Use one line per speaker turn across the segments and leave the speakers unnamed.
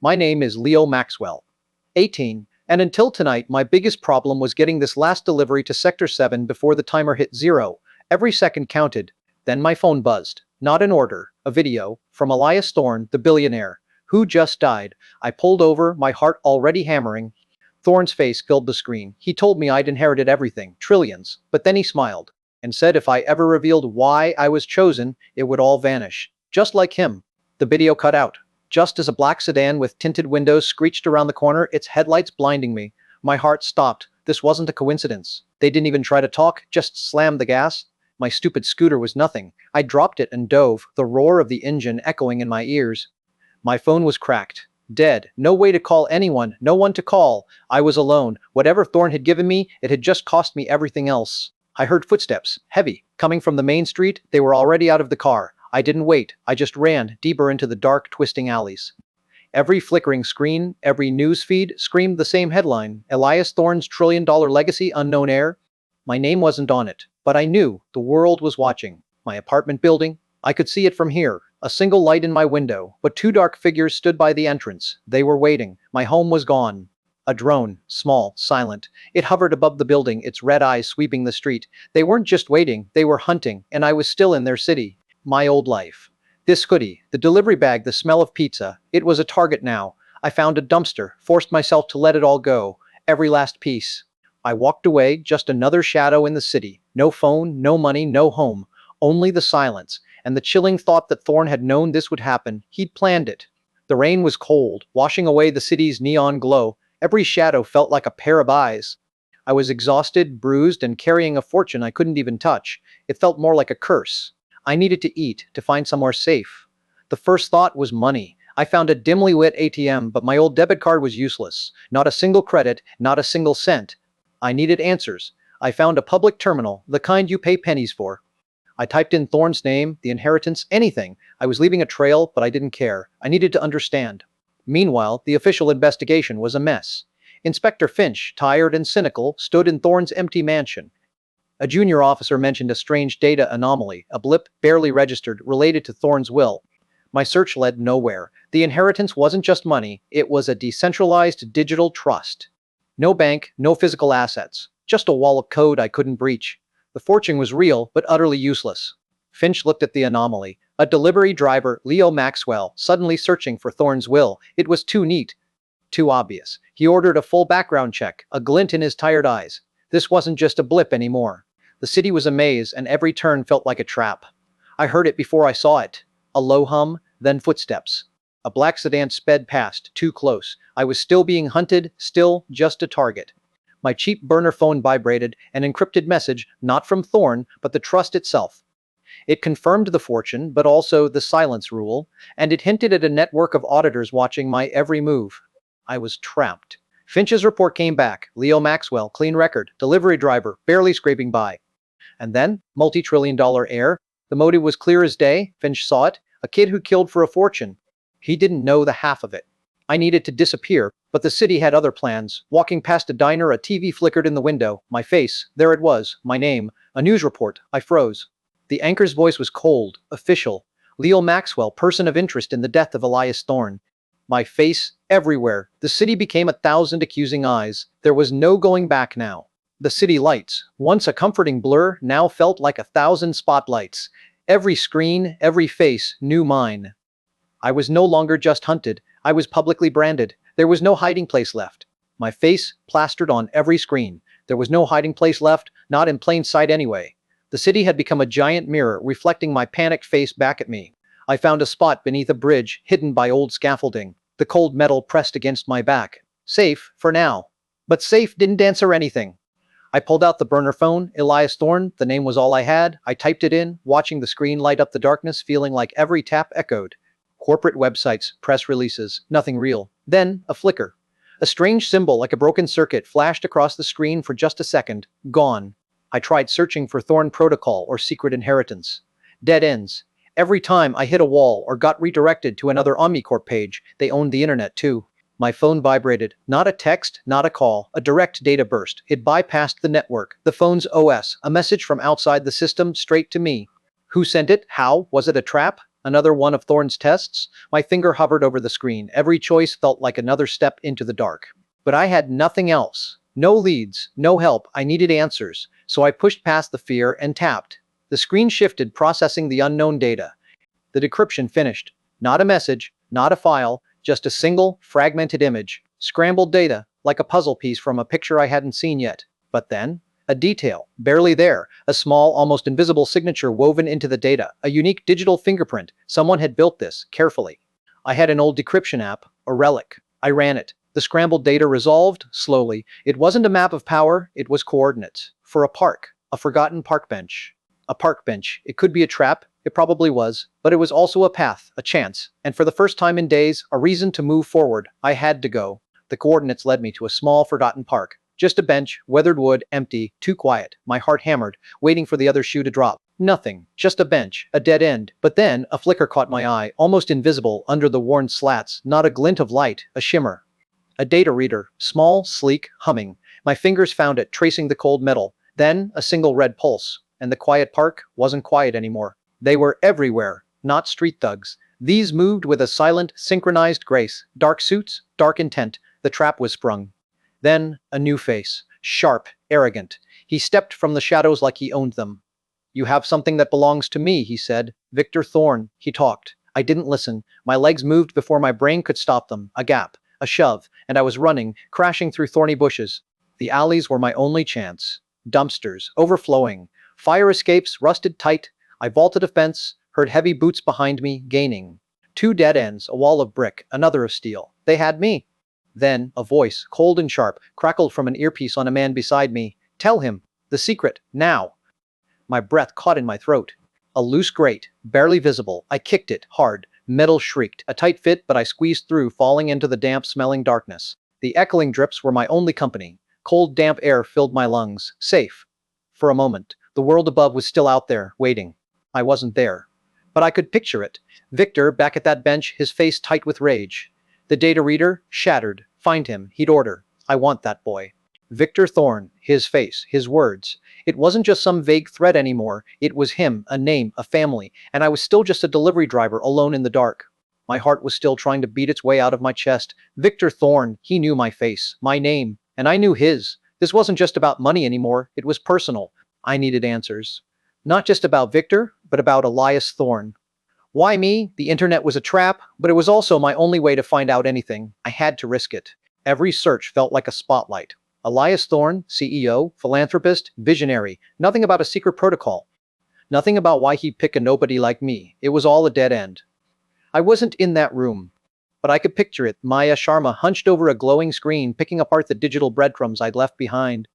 My name is Leo Maxwell. 18. And until tonight, my biggest problem was getting this last delivery to Sector 7 before the timer hit 0. Every second counted. Then my phone buzzed. Not an order, a video, from Elias Thorne, the billionaire, who just died. I pulled over, my heart already hammering. Thorne's face filled the screen. He told me I'd inherited everything, trillions, but then he smiled and said if I ever revealed why I was chosen, it would all vanish. Just like him. The video cut out. Just as a black sedan with tinted windows screeched around the corner, its headlights blinding me. My heart stopped. This wasn't a coincidence. They didn't even try to talk, just slammed the gas. My stupid scooter was nothing. I dropped it and dove, the roar of the engine echoing in my ears. My phone was cracked. Dead. No way to call anyone, no one to call. I was alone. Whatever Thorne had given me, it had just cost me everything else. I heard footsteps, heavy, coming from the main street. They were already out of the car. I didn't wait. I just ran, deeper into the dark, twisting alleys. Every flickering screen, every news feed, screamed the same headline, Elias Thorne's trillion-dollar legacy, unknown heir. My name wasn't on it, but I knew the world was watching. My apartment building, I could see it from here. A single light in my window, but two dark figures stood by the entrance. They were waiting. My home was gone. A drone, small, silent. It hovered above the building, its red eyes sweeping the street. They weren't just waiting, they were hunting, and I was still in their city. My old life. This hoodie, the delivery bag, the smell of pizza. It was a target now. I found a dumpster, forced myself to let it all go. Every last piece. I walked away, just another shadow in the city. No phone, no money, no home. Only the silence. And the chilling thought that Thorne had known this would happen. He'd planned it. The rain was cold, washing away the city's neon glow. Every shadow felt like a pair of eyes. I was exhausted, bruised, and carrying a fortune I couldn't even touch. It felt more like a curse. I needed to eat, to find somewhere safe. The first thought was money. I found a dimly lit ATM, but my old debit card was useless. Not a single credit, not a single cent. I needed answers. I found a public terminal, the kind you pay pennies for. I typed in Thorne's name, the inheritance, anything. I was leaving a trail, but I didn't care. I needed to understand. Meanwhile, the official investigation was a mess. Inspector Finch, tired and cynical, stood in Thorne's empty mansion. A junior officer mentioned a strange data anomaly, a blip, barely registered, related to Thorne's will. My search led nowhere. The inheritance wasn't just money, it was a decentralized digital trust. No bank, no physical assets. Just a wall of code I couldn't breach. The fortune was real, but utterly useless. Finch looked at the anomaly. A delivery driver, Leo Maxwell, suddenly searching for Thorne's will. It was too neat. Too obvious. He ordered a full background check, a glint in his tired eyes. This wasn't just a blip anymore. The city was a maze, and every turn felt like a trap. I heard it before I saw it. A low hum, then footsteps. A black sedan sped past, too close. I was still being hunted, still just a target. My cheap burner phone vibrated, an encrypted message, not from Thorne, but the trust itself. It confirmed the fortune, but also the silence rule, and it hinted at a network of auditors watching my every move. I was trapped. Finch's report came back. Leo Maxwell, clean record, delivery driver, barely scraping by. And then, multi-trillion-dollar heir. The motive was clear as day. Finch saw it. A kid who killed for a fortune. He didn't know the half of it. I needed to disappear, but the city had other plans. Walking past a diner, a TV flickered in the window. My face, there it was, my name, a news report. I froze. The anchor's voice was cold, official. Leo Maxwell, person of interest in the death of Elias Thorne. My face, everywhere. The city became 1,000 accusing eyes. There was no going back now. The city lights, once a comforting blur, now felt like 1,000 spotlights. Every screen, every face, knew mine. I was no longer just hunted. I was publicly branded. There was no hiding place left. My face plastered on every screen. There was no hiding place left, not in plain sight anyway. The city had become a giant mirror, reflecting my panicked face back at me. I found a spot beneath a bridge, hidden by old scaffolding. The cold metal pressed against my back. Safe, for now. But safe didn't answer anything. I pulled out the burner phone, Elias Thorne, the name was all I had. I typed it in, watching the screen light up the darkness, feeling like every tap echoed. Corporate websites, press releases, nothing real. Then, a flicker. A strange symbol like a broken circuit flashed across the screen for just a second. Gone. I tried searching for Thorne Protocol or Secret Inheritance. Dead ends. Every time I hit a wall or got redirected to another Omnicorp page, they owned the internet too. My phone vibrated. Not a text, not a call, a direct data burst. It bypassed the network, the phone's OS, a message from outside the system straight to me. Who sent it? How? Was it a trap? Another one of Thorne's tests? My finger hovered over the screen. Every choice felt like another step into the dark. But I had nothing else. No leads, no help. I needed answers. So I pushed past the fear and tapped. The screen shifted, processing the unknown data. The decryption finished. Not a message, not a file, just a single, fragmented image. Scrambled data, like a puzzle piece from a picture I hadn't seen yet. But then, a detail, barely there, a small, almost invisible signature woven into the data, a unique digital fingerprint. Someone had built this, carefully. I had an old decryption app, a relic. I ran it. The scrambled data resolved, slowly. It wasn't a map of power, it was coordinates. For a park, a forgotten park bench. A park bench. It could be a trap, it probably was, but it was also a path, a chance, and for the first time in days, a reason to move forward. I had to go. The coordinates led me to a small, forgotten park. Just a bench, weathered wood, empty, too quiet. My heart hammered, waiting for the other shoe to drop. Nothing. Just a bench, a dead end. But then, a flicker caught my eye, almost invisible under the worn slats, not a glint of light, a shimmer. A data reader, small, sleek, humming. My fingers found it, tracing the cold metal. Then, a single red pulse. And the quiet park wasn't quiet anymore. They were everywhere, not street thugs. These moved with a silent, synchronized grace. Dark suits, dark intent. The trap was sprung. Then, a new face. Sharp, arrogant. He stepped from the shadows like he owned them. "You have something that belongs to me," he said. "Victor Thorne." He talked. I didn't listen. My legs moved before my brain could stop them. A gap, a shove, and I was running, crashing through thorny bushes. The alleys were my only chance. Dumpsters, overflowing. Fire escapes, rusted tight. I vaulted a fence, heard heavy boots behind me, gaining. 2 dead ends, a wall of brick, another of steel. They had me. Then, a voice, cold and sharp, crackled from an earpiece on a man beside me. "Tell him. The secret. Now." My breath caught in my throat. A loose grate, barely visible. I kicked it, hard. Metal shrieked. A tight fit, but I squeezed through, falling into the damp-smelling darkness. The echoing drips were my only company. Cold, damp air filled my lungs. Safe. For a moment, the world above was still out there, waiting. I wasn't there. But I could picture it. Victor, back at that bench, his face tight with rage. The data reader, shattered. Find him, he'd order. I want that boy. Victor Thorne, his face, his words. It wasn't just some vague threat anymore. It was him, a name, a family, and I was still just a delivery driver alone in the dark. My heart was still trying to beat its way out of my chest. Victor Thorne, he knew my face, my name, and I knew his. This wasn't just about money anymore, it was personal. I needed answers. Not just about Victor, but about Elias Thorne. Why me? The internet was a trap, but it was also my only way to find out anything. I had to risk it. Every search felt like a spotlight. Elias Thorne, CEO, philanthropist, visionary. Nothing about a secret protocol. Nothing about why he'd pick a nobody like me. It was all a dead end. I wasn't in that room. But I could picture it, Maya Sharma hunched over a glowing screen, picking apart the digital breadcrumbs I'd left behind.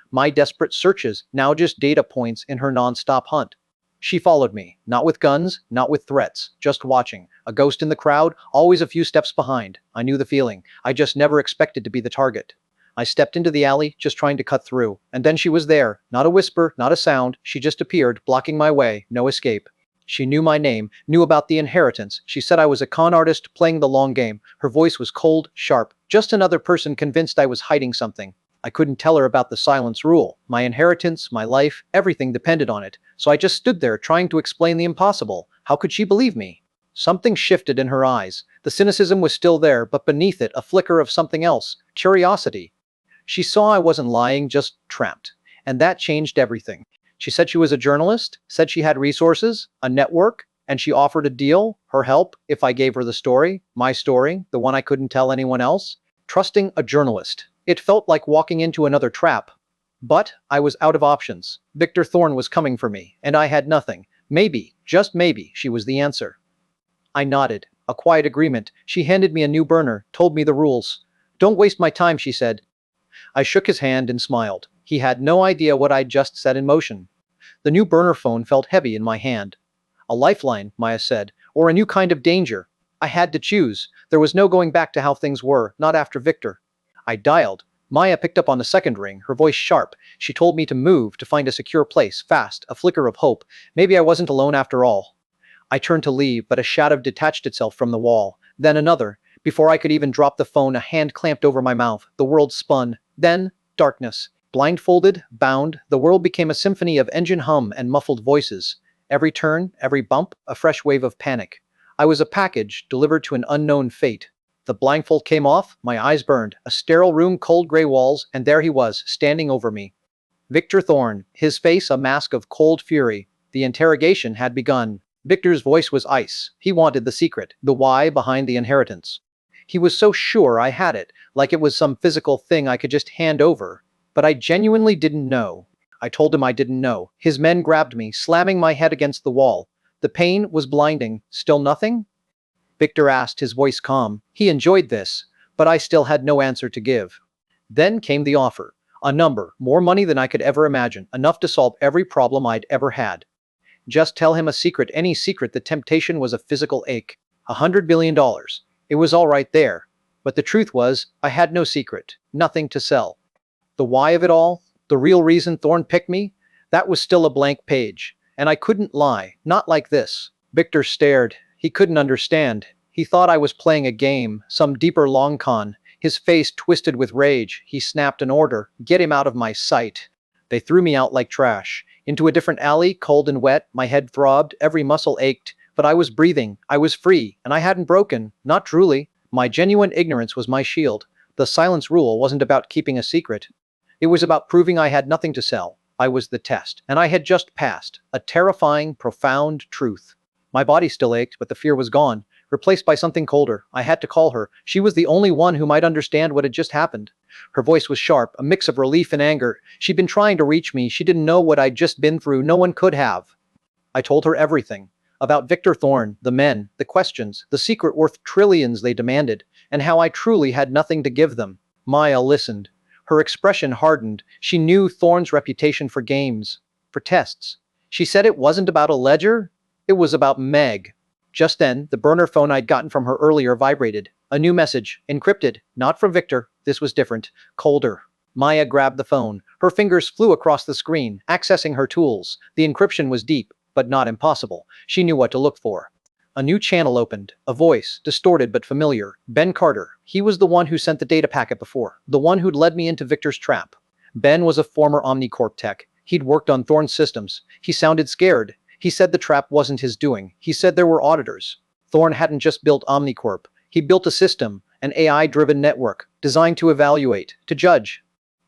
My desperate searches, now just data points in her non-stop hunt. She followed me, not with guns, not with threats, just watching. A ghost in the crowd, always a few steps behind. I knew the feeling. I just never expected to be the target. I stepped into the alley, just trying to cut through. And then she was there. Not a whisper, not a sound. She just appeared, blocking my way. No escape. She knew my name, knew about the inheritance. She said I was a con artist playing the long game. Her voice was cold, sharp. Just another person convinced I was hiding something. I couldn't tell her about the silence rule. My inheritance, my life, everything depended on it. So I just stood there trying to explain the impossible. How could she believe me? Something shifted in her eyes. The cynicism was still there, but beneath it a flicker of something else. Curiosity. She saw I wasn't lying, just trapped. And that changed everything. She said she was a journalist, said she had resources, a network, and she offered a deal, her help, if I gave her the story, my story, the one I couldn't tell anyone else. Trusting a journalist. It felt like walking into another trap. But I was out of options. Victor Thorne was coming for me, and I had nothing. Maybe, just maybe, she was the answer. I nodded. A quiet agreement. She handed me a new burner, told me the rules. "Don't waste my time," she said. I shook his hand and smiled. He had no idea what I'd just set in motion. The new burner phone felt heavy in my hand. A lifeline, Maya said, or a new kind of danger. I had to choose. There was no going back to how things were, not after Victor. I dialed. Maya picked up on the second ring, her voice sharp. She told me to move, to find a secure place, fast, a flicker of hope. Maybe I wasn't alone after all. I turned to leave, but a shadow detached itself from the wall. Then another. Before I could even drop the phone, a hand clamped over my mouth. The world spun. Then, darkness. Blindfolded, bound, the world became a symphony of engine hum and muffled voices. Every turn, every bump, a fresh wave of panic. I was a package delivered to an unknown fate. The blindfold came off, my eyes burned, a sterile room, cold gray walls, and there he was, standing over me. Victor Thorne, his face a mask of cold fury. The interrogation had begun. Victor's voice was ice. He wanted the secret, the why behind the inheritance. He was so sure I had it, like it was some physical thing I could just hand over. But I genuinely didn't know. I told him I didn't know. His men grabbed me, slamming my head against the wall. The pain was blinding. Still nothing? Victor asked, his voice calm. He enjoyed this, but I still had no answer to give. Then came the offer. A number, more money than I could ever imagine, enough to solve every problem I'd ever had. Just tell him a secret, any secret. The temptation was a physical ache. $100 billion. It was all right there. But the truth was, I had no secret, nothing to sell. The why of it all, the real reason Thorne picked me, that was still a blank page. And I couldn't lie, not like this. Victor stared. He couldn't understand. He thought I was playing a game, some deeper long con. His face twisted with rage. He snapped an order. Get him out of my sight. They threw me out like trash. Into a different alley, cold and wet. My head throbbed, every muscle ached. But I was breathing. I was free. And I hadn't broken. Not truly. My genuine ignorance was my shield. The silence rule wasn't about keeping a secret. It was about proving I had nothing to sell. I was the test. And I had just passed. A terrifying, profound truth. My body still ached, but the fear was gone. Replaced by something colder. I had to call her. She was the only one who might understand what had just happened. Her voice was sharp, a mix of relief and anger. She'd been trying to reach me. She didn't know what I'd just been through. No one could have. I told her everything. About Victor Thorne, the men, the questions, the secret worth trillions they demanded, and how I truly had nothing to give them. Maya listened. Her expression hardened. She knew Thorne's reputation for games, for tests. She said it wasn't about a ledger. It was about Meg. Just then, the burner phone I'd gotten from her earlier vibrated. A new message, encrypted, not from Victor. This was different, colder. Maya grabbed the phone. Her fingers flew across the screen, accessing her tools. The encryption was deep, but not impossible. She knew what to look for. A new channel opened. A voice, distorted but familiar. Ben Carter. He was the one who sent the data packet before. The one who'd led me into Victor's trap. Ben was a former Omnicorp tech. He'd worked on Thorne's systems. He sounded scared. He said the trap wasn't his doing. He said there were auditors. Thorne hadn't just built Omnicorp. He built a system, an AI-driven network, designed to evaluate, to judge.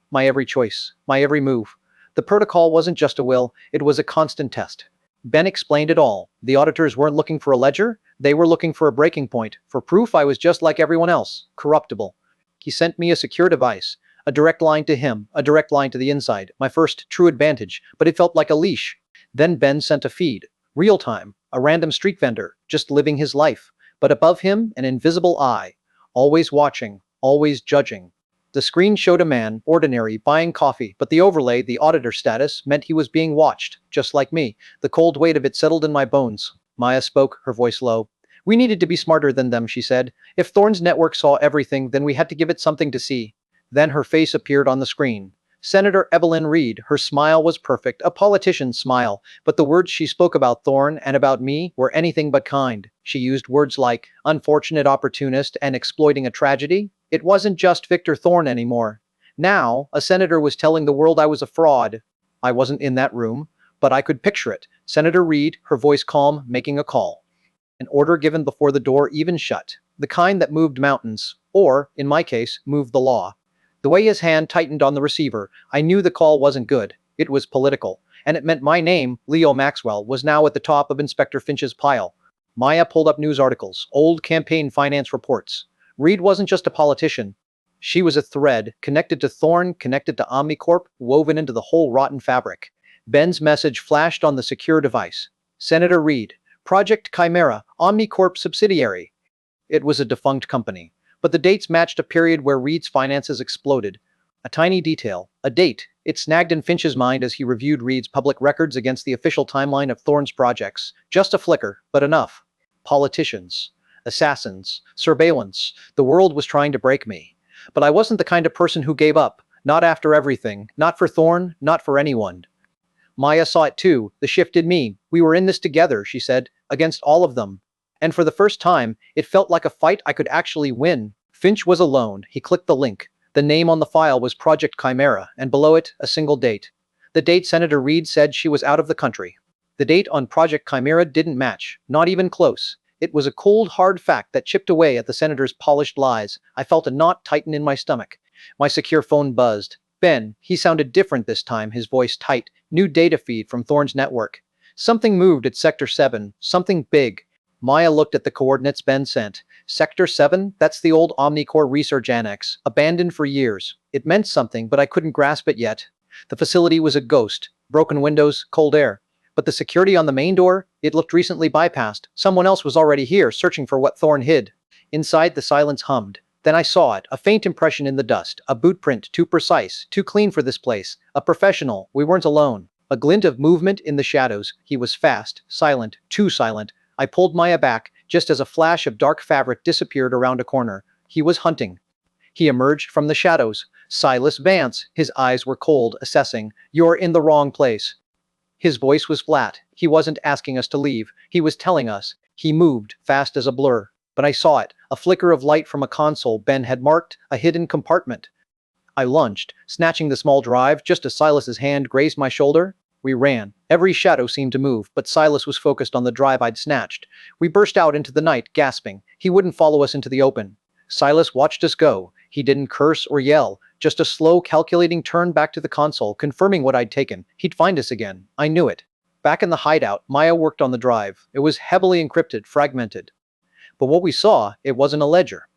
My every choice, my every move. The protocol wasn't just a will, it was a constant test. Ben explained it all. The auditors weren't looking for a ledger, they were looking for a breaking point, for proof I was just like everyone else, corruptible. He sent me a secure device, a direct line to him, a direct line to the inside, my first true advantage, but it felt like a leash. Then Ben sent a feed, real time, a random street vendor, just living his life, but above him an invisible eye, always watching, always judging. The screen showed a man, ordinary, buying coffee, but the overlay, the auditor status, meant he was being watched, just like me. The cold weight of it settled in my bones. Maya spoke, her voice low. We needed to be smarter than them, she said. If Thorne's network saw everything, then we had to give it something to see. Then her face appeared on the screen. Senator Evelyn Reed, her smile was perfect, a politician's smile, but the words she spoke about Thorne and about me were anything but kind. She used words like unfortunate opportunist and exploiting a tragedy. It wasn't just Victor Thorne anymore. Now, a senator was telling the world I was a fraud. I wasn't in that room, but I could picture it. Senator Reed, her voice calm, making a call. An order given before the door even shut. The kind that moved mountains, or, in my case, moved the law. The way his hand tightened on the receiver, I knew the call wasn't good. It was political. And it meant my name, Leo Maxwell, was now at the top of Inspector Finch's pile. Maya pulled up news articles, old campaign finance reports. Reed wasn't just a politician. She was a thread, connected to Thorne, connected to Omnicorp, woven into the whole rotten fabric. Ben's message flashed on the secure device. Senator Reed, Project Chimera, Omnicorp subsidiary. It was a defunct company. But the dates matched a period where Reed's finances exploded. A tiny detail, a date, it snagged in Finch's mind as he reviewed Reed's public records against the official timeline of Thorne's projects. Just a flicker, but enough. Politicians, assassins, surveillance, the world was trying to break me. But I wasn't the kind of person who gave up, not after everything, not for Thorne, not for anyone. Maya saw it too, the shift in me. We were in this together, she said, against all of them. And for the first time, it felt like a fight I could actually win. Finch was alone. He clicked the link. The name on the file was Project Chimera, and below it, a single date. The date Senator Reed said she was out of the country. The date on Project Chimera didn't match, not even close. It was a cold, hard fact that chipped away at the senator's polished lies. I felt a knot tighten in my stomach. My secure phone buzzed. Ben, he sounded different this time, his voice tight. New data feed from Thorne's network. Something moved at Sector 7, something big. Maya looked at the coordinates Ben sent. Sector 7? That's the old Omnicore research annex, abandoned for years. It meant something, but I couldn't grasp it yet. The facility was a ghost. Broken windows, cold air. But the security on the main door? It looked recently bypassed. Someone else was already here, searching for what Thorne hid. Inside, the silence hummed. Then I saw it, a faint impression in the dust, a boot print, too precise, too clean for this place. A professional, we weren't alone. A glint of movement in the shadows. He was fast, silent, too silent. I pulled Maya back, just as a flash of dark fabric disappeared around a corner. He was hunting. He emerged from the shadows. Silas Vance. His eyes were cold, assessing. You're in the wrong place. His voice was flat. He wasn't asking us to leave. He was telling us. He moved, fast as a blur. But I saw it, a flicker of light from a console Ben had marked, a hidden compartment. I lunged, snatching the small drive just as Silas's hand grazed my shoulder. We ran. Every shadow seemed to move, but Silas was focused on the drive I'd snatched. We burst out into the night, gasping. He wouldn't follow us into the open. Silas watched us go. He didn't curse or yell, just a slow, calculating turn back to the console, confirming what I'd taken. He'd find us again. I knew it. Back in the hideout, Maya worked on the drive. It was heavily encrypted, fragmented. But what we saw, it wasn't a ledger.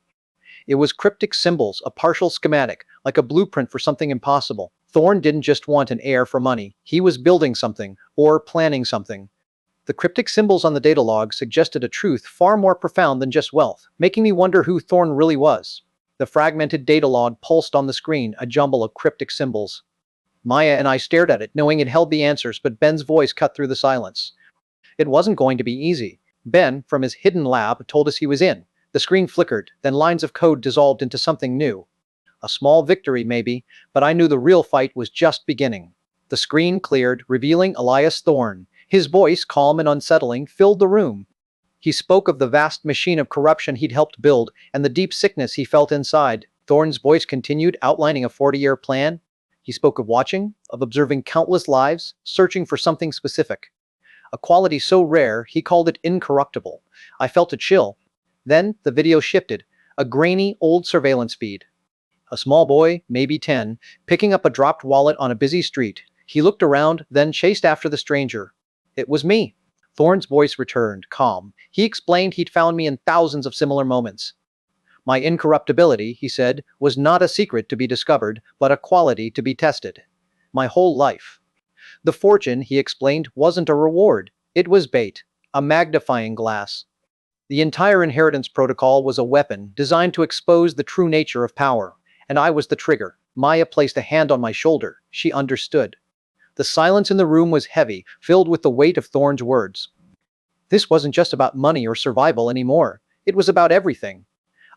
It was cryptic symbols, a partial schematic, like a blueprint for something impossible. Thorne didn't just want an heir for money. He was building something, or planning something. The cryptic symbols on the data log suggested a truth far more profound than just wealth, making me wonder who Thorne really was. The fragmented data log pulsed on the screen, a jumble of cryptic symbols. Maya and I stared at it, knowing it held the answers, but Ben's voice cut through the silence. It wasn't going to be easy. Ben, from his hidden lab, told us he was in. The screen flickered, then lines of code dissolved into something new. A small victory, maybe, but I knew the real fight was just beginning. The screen cleared, revealing Elias Thorne. His voice, calm and unsettling, filled the room. He spoke of the vast machine of corruption he'd helped build, and the deep sickness he felt inside. Thorne's voice continued, outlining a 40-year plan. He spoke of watching, of observing countless lives, searching for something specific. A quality so rare, he called it incorruptible. I felt a chill. Then, the video shifted. A grainy, old surveillance feed. A small boy, maybe 10, picking up a dropped wallet on a busy street. He looked around, then chased after the stranger. It was me. Thorne's voice returned, calm. He explained he'd found me in thousands of similar moments. My incorruptibility, he said, was not a secret to be discovered, but a quality to be tested. My whole life. The fortune, he explained, wasn't a reward. It was bait. A magnifying glass. The entire inheritance protocol was a weapon designed to expose the true nature of power. And I was the trigger. Maya placed a hand on my shoulder. She understood. The silence in the room was heavy, filled with the weight of Thorne's words. This wasn't just about money or survival anymore. It was about everything.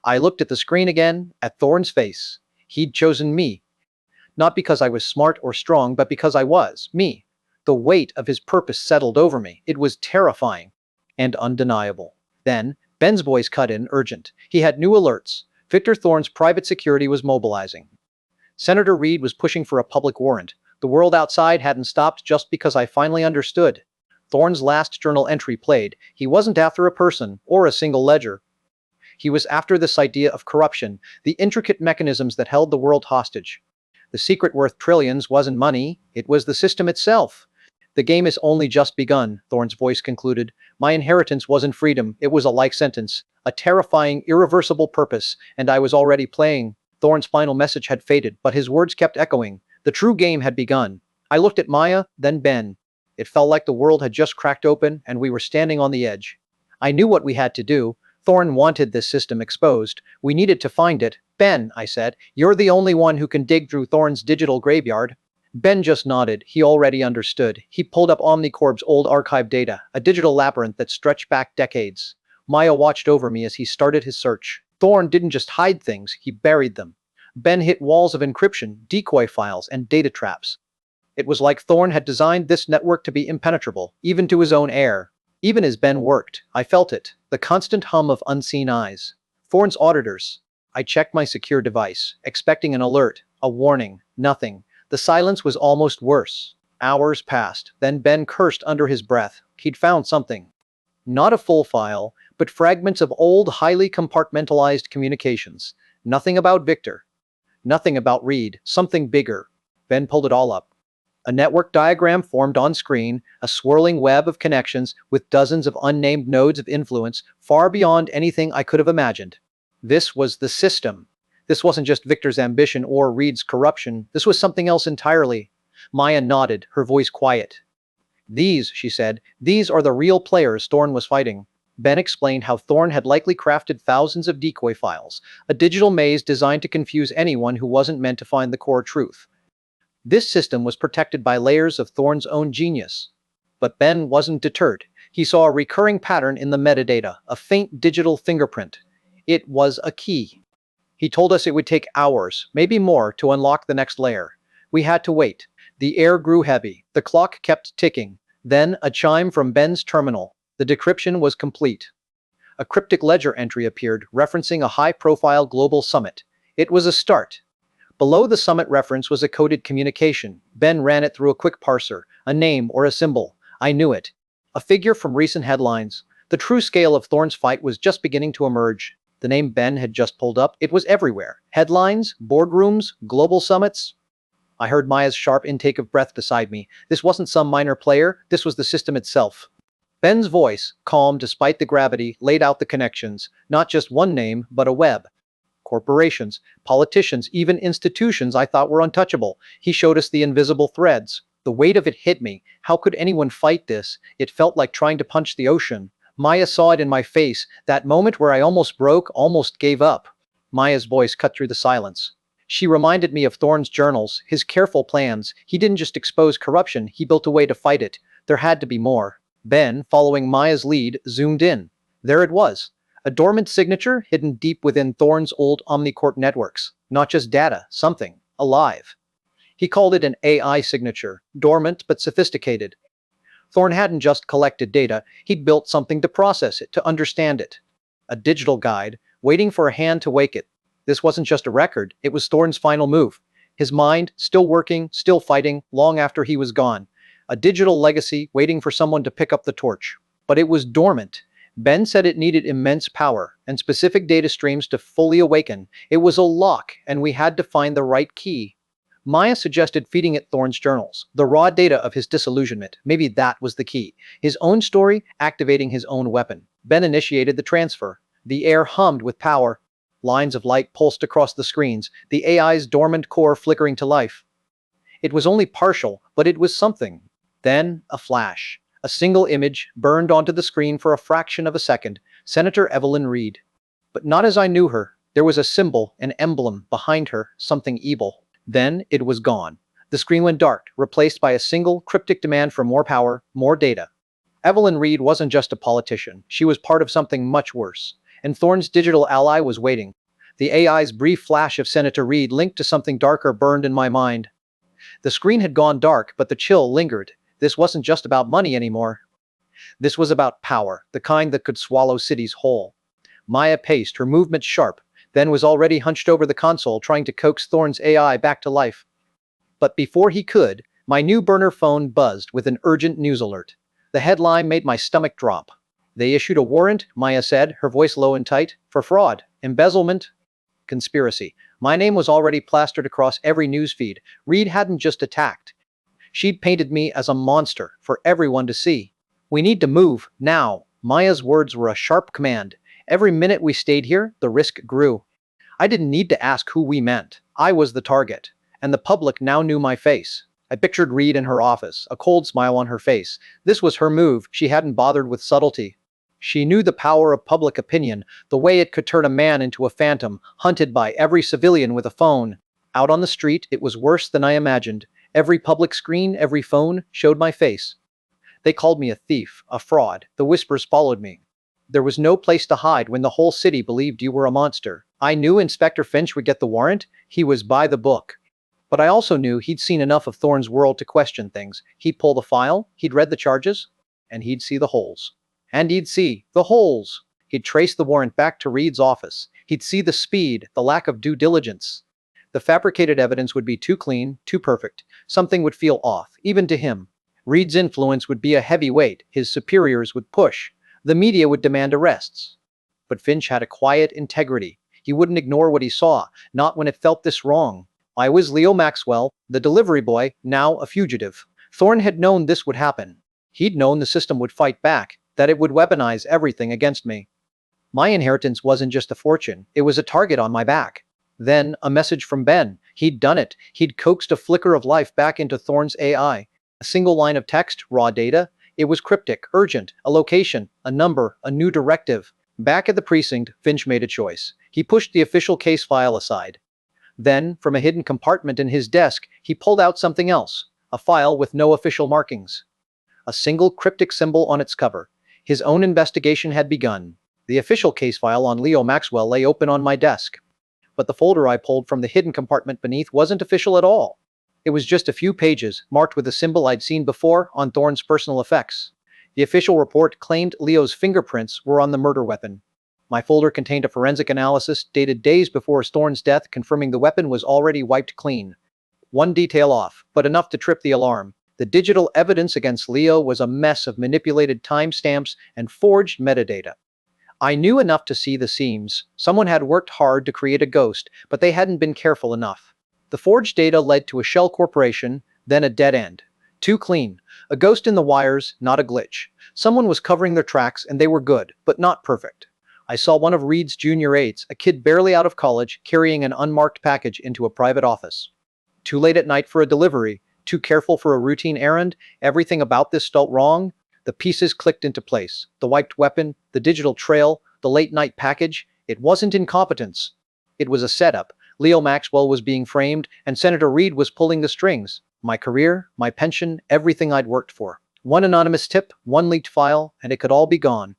I looked at the screen again, at Thorne's face. He'd chosen me. Not because I was smart or strong, but because I was me. The weight of his purpose settled over me. It was terrifying and undeniable. Then, Ben's voice cut in, urgent. He had new alerts. Victor Thorne's private security was mobilizing. Senator Reed was pushing for a public warrant. The world outside hadn't stopped just because I finally understood. Thorne's last journal entry played. He wasn't after a person or a single ledger. He was after this idea of corruption, the intricate mechanisms that held the world hostage. The secret worth trillions wasn't money, it was the system itself. The game is only just begun, Thorne's voice concluded. My inheritance wasn't freedom, it was a life sentence, a terrifying, irreversible purpose, and I was already playing. Thorne's final message had faded, but his words kept echoing. The true game had begun. I looked at Maya, then Ben. It felt like the world had just cracked open, and we were standing on the edge. I knew what we had to do. Thorne wanted this system exposed. We needed to find it. Ben, I said, you're the only one who can dig through Thorne's digital graveyard. Ben just nodded. He already understood. He pulled up Omnicorp's old archive data, a digital labyrinth that stretched back decades. Maya watched over me as he started his search. Thorne didn't just hide things, he buried them. Ben hit walls of encryption, decoy files, and data traps. It was like Thorne had designed this network to be impenetrable, even to his own heir. Even as Ben worked, I felt it, the constant hum of unseen eyes. Thorne's auditors. I checked my secure device, expecting an alert, a warning, nothing. The silence was almost worse. Hours passed, then Ben cursed under his breath. He'd found something. Not a full file, but fragments of old, highly compartmentalized communications. Nothing about Victor. Nothing about Reed. Something bigger. Ben pulled it all up. A network diagram formed on screen, a swirling web of connections with dozens of unnamed nodes of influence, far beyond anything I could have imagined. This was the system. This wasn't just Victor's ambition or Reed's corruption. This was something else entirely. Maya nodded, her voice quiet. These, she said, these are the real players Thorne was fighting. Ben explained how Thorne had likely crafted thousands of decoy files, a digital maze designed to confuse anyone who wasn't meant to find the core truth. This system was protected by layers of Thorne's own genius. But Ben wasn't deterred. He saw a recurring pattern in the metadata, a faint digital fingerprint. It was a key. He told us it would take hours, maybe more, to unlock the next layer. We had to wait. The air grew heavy. The clock kept ticking. Then, a chime from Ben's terminal. The decryption was complete. A cryptic ledger entry appeared, referencing a high-profile global summit. It was a start. Below the summit reference was a coded communication. Ben ran it through a quick parser. A name or a symbol. I knew it. A figure from recent headlines. The true scale of Thorne's fight was just beginning to emerge. The name Ben had just pulled up. It was everywhere. Headlines, boardrooms, global summits. I heard Maya's sharp intake of breath beside me. This wasn't some minor player. This was the system itself. Ben's voice, calm despite the gravity, laid out the connections. Not just one name, but a web. Corporations, politicians, even institutions I thought were untouchable. He showed us the invisible threads. The weight of it hit me. How could anyone fight this? It felt like trying to punch the ocean. Maya saw it in my face, that moment where I almost broke, almost gave up. Maya's voice cut through the silence. She reminded me of Thorne's journals, his careful plans. He didn't just expose corruption, he built a way to fight it. There had to be more. Ben, following Maya's lead, zoomed in. There it was. A dormant signature hidden deep within Thorne's old Omnicorp networks. Not just data, something. Alive. He called it an AI signature. Dormant but sophisticated. Thorne hadn't just collected data, he'd built something to process it, to understand it. A digital guide, waiting for a hand to wake it. This wasn't just a record, it was Thorne's final move. His mind, still working, still fighting, long after he was gone. A digital legacy, waiting for someone to pick up the torch. But it was dormant. Ben said it needed immense power, and specific data streams to fully awaken. It was a lock, and we had to find the right key. Maya suggested feeding it Thorne's journals, the raw data of his disillusionment. Maybe that was the key. His own story, activating his own weapon. Ben initiated the transfer. The air hummed with power. Lines of light pulsed across the screens, the AI's dormant core flickering to life. It was only partial, but it was something. Then, a flash. A single image burned onto the screen for a fraction of a second. Senator Evelyn Reed. But not as I knew her. There was a symbol, an emblem, behind her, something evil. Then, it was gone. The screen went dark, replaced by a single, cryptic demand for more power, more data. Evelyn Reed wasn't just a politician. She was part of something much worse. And Thorne's digital ally was waiting. The AI's brief flash of Senator Reed linked to something darker burned in my mind. The screen had gone dark, but the chill lingered. This wasn't just about money anymore. This was about power, the kind that could swallow cities whole. Maya paced, her movements sharp, then was already hunched over the console trying to coax Thorne's AI back to life. But before he could, my new burner phone buzzed with an urgent news alert. The headline made my stomach drop. They issued a warrant, Maya said, her voice low and tight, for fraud, embezzlement, conspiracy. My name was already plastered across every newsfeed. Reed hadn't just attacked. She'd painted me as a monster for everyone to see. We need to move, now. Maya's words were a sharp command. Every minute we stayed here, the risk grew. I didn't need to ask who we meant. I was the target. And the public now knew my face. I pictured Reed in her office, a cold smile on her face. This was her move, she hadn't bothered with subtlety. She knew the power of public opinion, the way it could turn a man into a phantom, hunted by every civilian with a phone. Out on the street, it was worse than I imagined. Every public screen, every phone, showed my face. They called me a thief, a fraud. The whispers followed me. There was no place to hide when the whole city believed you were a monster. I knew Inspector Finch would get the warrant. He was by the book. But I also knew he'd seen enough of Thorne's world to question things. He'd pull the file, he'd read the charges, and he'd see the holes. And he'd see the holes. He'd trace the warrant back to Reed's office. He'd see the speed, the lack of due diligence. The fabricated evidence would be too clean, too perfect. Something would feel off, even to him. Reed's influence would be a heavy weight, his superiors would push. The media would demand arrests. But Finch had a quiet integrity. He wouldn't ignore what he saw, not when it felt this wrong. I was Leo Maxwell, the delivery boy, now a fugitive. Thorne had known this would happen. He'd known the system would fight back, that it would weaponize everything against me. My inheritance wasn't just a fortune, it was a target on my back. Then, a message from Ben. He'd done it. He'd coaxed a flicker of life back into Thorne's AI. A single line of text, raw data. It was cryptic, urgent, a location, a number, a new directive. Back at the precinct, Finch made a choice. He pushed the official case file aside. Then, from a hidden compartment in his desk, he pulled out something else. A file with no official markings. A single cryptic symbol on its cover. His own investigation had begun. The official case file on Leo Maxwell lay open on my desk. But the folder I pulled from the hidden compartment beneath wasn't official at all. It was just a few pages, marked with a symbol I'd seen before on Thorne's personal effects. The official report claimed Leo's fingerprints were on the murder weapon. My folder contained a forensic analysis dated days before Thorne's death, confirming the weapon was already wiped clean. One detail off, but enough to trip the alarm. The digital evidence against Leo was a mess of manipulated timestamps and forged metadata. I knew enough to see the seams. Someone had worked hard to create a ghost, but they hadn't been careful enough. The forged data led to a shell corporation, then a dead end. Too clean. A ghost in the wires, not a glitch. Someone was covering their tracks and they were good, but not perfect. I saw one of Reed's junior aides, a kid barely out of college, carrying an unmarked package into a private office. Too late at night for a delivery, too careful for a routine errand, everything about this felt wrong. The pieces clicked into place. The wiped weapon, the digital trail, the late-night package. It wasn't incompetence. It was a setup. Leo Maxwell was being framed, and Senator Reed was pulling the strings. My career, my pension, everything I'd worked for. One anonymous tip, one leaked file, and it could all be gone.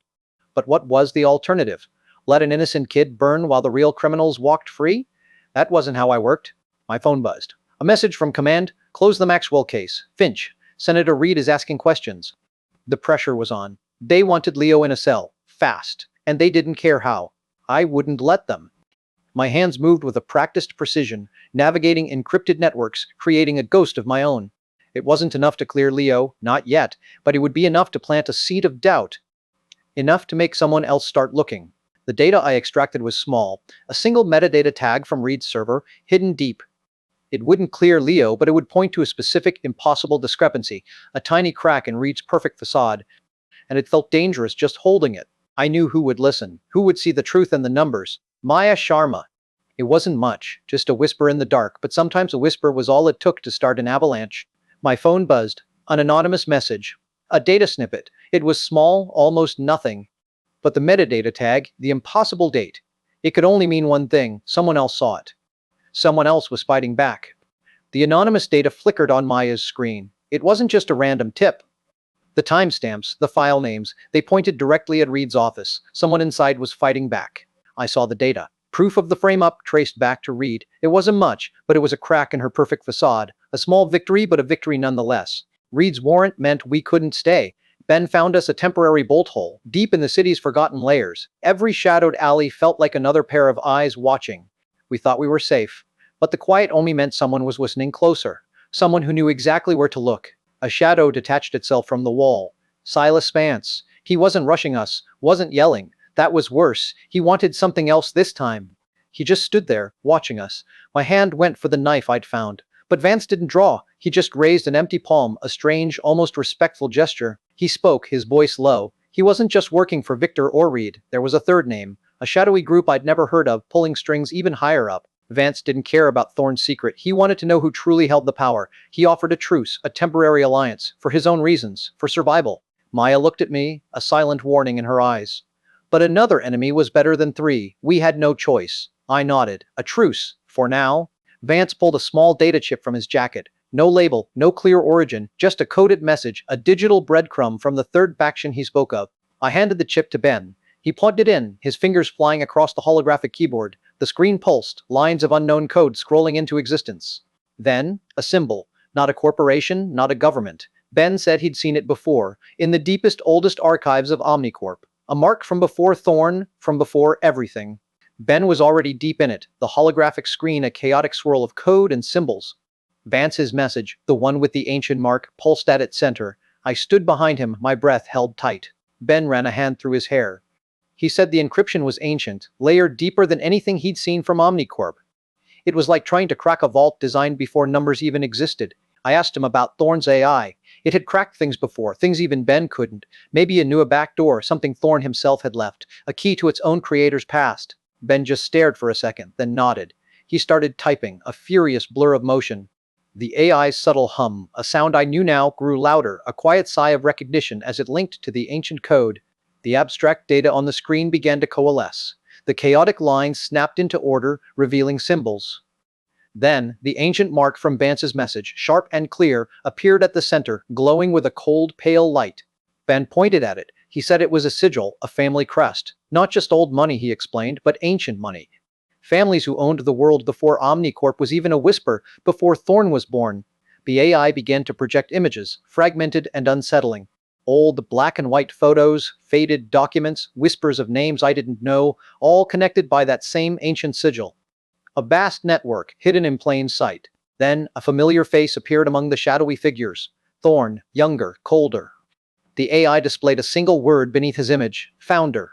But what was the alternative? Let an innocent kid burn while the real criminals walked free? That wasn't how I worked. My phone buzzed. A message from command: close the Maxwell case. Finch, Senator Reed is asking questions. The pressure was on. They wanted Leo in a cell, fast, and they didn't care how. I wouldn't let them. My hands moved with a practiced precision, navigating encrypted networks, creating a ghost of my own. It wasn't enough to clear Leo, not yet, but it would be enough to plant a seed of doubt. Enough to make someone else start looking. The data I extracted was small, a single metadata tag from Reed's server, hidden deep. It wouldn't clear Leo, but it would point to a specific, impossible discrepancy, a tiny crack in Reed's perfect facade. And it felt dangerous just holding it. I knew who would listen, who would see the truth in the numbers. Maya Sharma. It wasn't much, just a whisper in the dark, but sometimes a whisper was all it took to start an avalanche. My phone buzzed. An anonymous message. A data snippet. It was small, almost nothing. But the metadata tag, the impossible date. It could only mean one thing: someone else saw it. Someone else was fighting back. The anonymous data flickered on Maya's screen. It wasn't just a random tip. The timestamps, the file names, they pointed directly at Reed's office. Someone inside was fighting back. I saw the data. Proof of the frame-up traced back to Reed. It wasn't much, but it was a crack in her perfect facade. A small victory, but a victory nonetheless. Reed's warrant meant we couldn't stay. Ben found us a temporary bolt hole, deep in the city's forgotten layers. Every shadowed alley felt like another pair of eyes watching. We thought we were safe. But the quiet only meant someone was listening closer. Someone who knew exactly where to look. A shadow detached itself from the wall. Silas Spence. He wasn't rushing us, wasn't yelling. That was worse. He wanted something else this time. He just stood there, watching us. My hand went for the knife I'd found. But Vance didn't draw. He just raised an empty palm, a strange, almost respectful gesture. He spoke, his voice low. He wasn't just working for Victor or Reed. There was a third name. A shadowy group I'd never heard of, pulling strings even higher up. Vance didn't care about Thorne's secret. He wanted to know who truly held the power. He offered a truce, a temporary alliance, for his own reasons, for survival. Maya looked at me, a silent warning in her eyes. But another enemy was better than three. We had no choice. I nodded. A truce, for now. Vance pulled a small data chip from his jacket. No label, no clear origin, just a coded message, a digital breadcrumb from the third faction he spoke of. I handed the chip to Ben. He plugged it in, his fingers flying across the holographic keyboard. The screen pulsed, lines of unknown code scrolling into existence. Then, a symbol. Not a corporation, not a government. Ben said he'd seen it before, in the deepest, oldest archives of Omnicorp. A mark from before Thorne, from before everything. Ben was already deep in it, the holographic screen a chaotic swirl of code and symbols. Vance's message, the one with the ancient mark, pulsed at its center. I stood behind him, my breath held tight. Ben ran a hand through his hair. He said the encryption was ancient, layered deeper than anything he'd seen from Omnicorp. It was like trying to crack a vault designed before numbers even existed. I asked him about Thorne's AI. It had cracked things before, things even Ben couldn't. Maybe it knew a back door, something Thorne himself had left, a key to its own creator's past. Ben just stared for a second, then nodded. He started typing, a furious blur of motion. The AI's subtle hum, a sound I knew now, grew louder, a quiet sigh of recognition as it linked to the ancient code. The abstract data on the screen began to coalesce. The chaotic lines snapped into order, revealing symbols. Then, the ancient mark from Vance's message, sharp and clear, appeared at the center, glowing with a cold, pale light. Ben pointed at it. He said it was a sigil, a family crest. Not just old money, he explained, but ancient money. Families who owned the world before Omnicorp was even a whisper, before Thorne was born. The AI began to project images, fragmented and unsettling. Old black and white photos, faded documents, whispers of names I didn't know, all connected by that same ancient sigil. A vast network, hidden in plain sight. Then, a familiar face appeared among the shadowy figures. Thorne, younger, colder. The AI displayed a single word beneath his image, founder.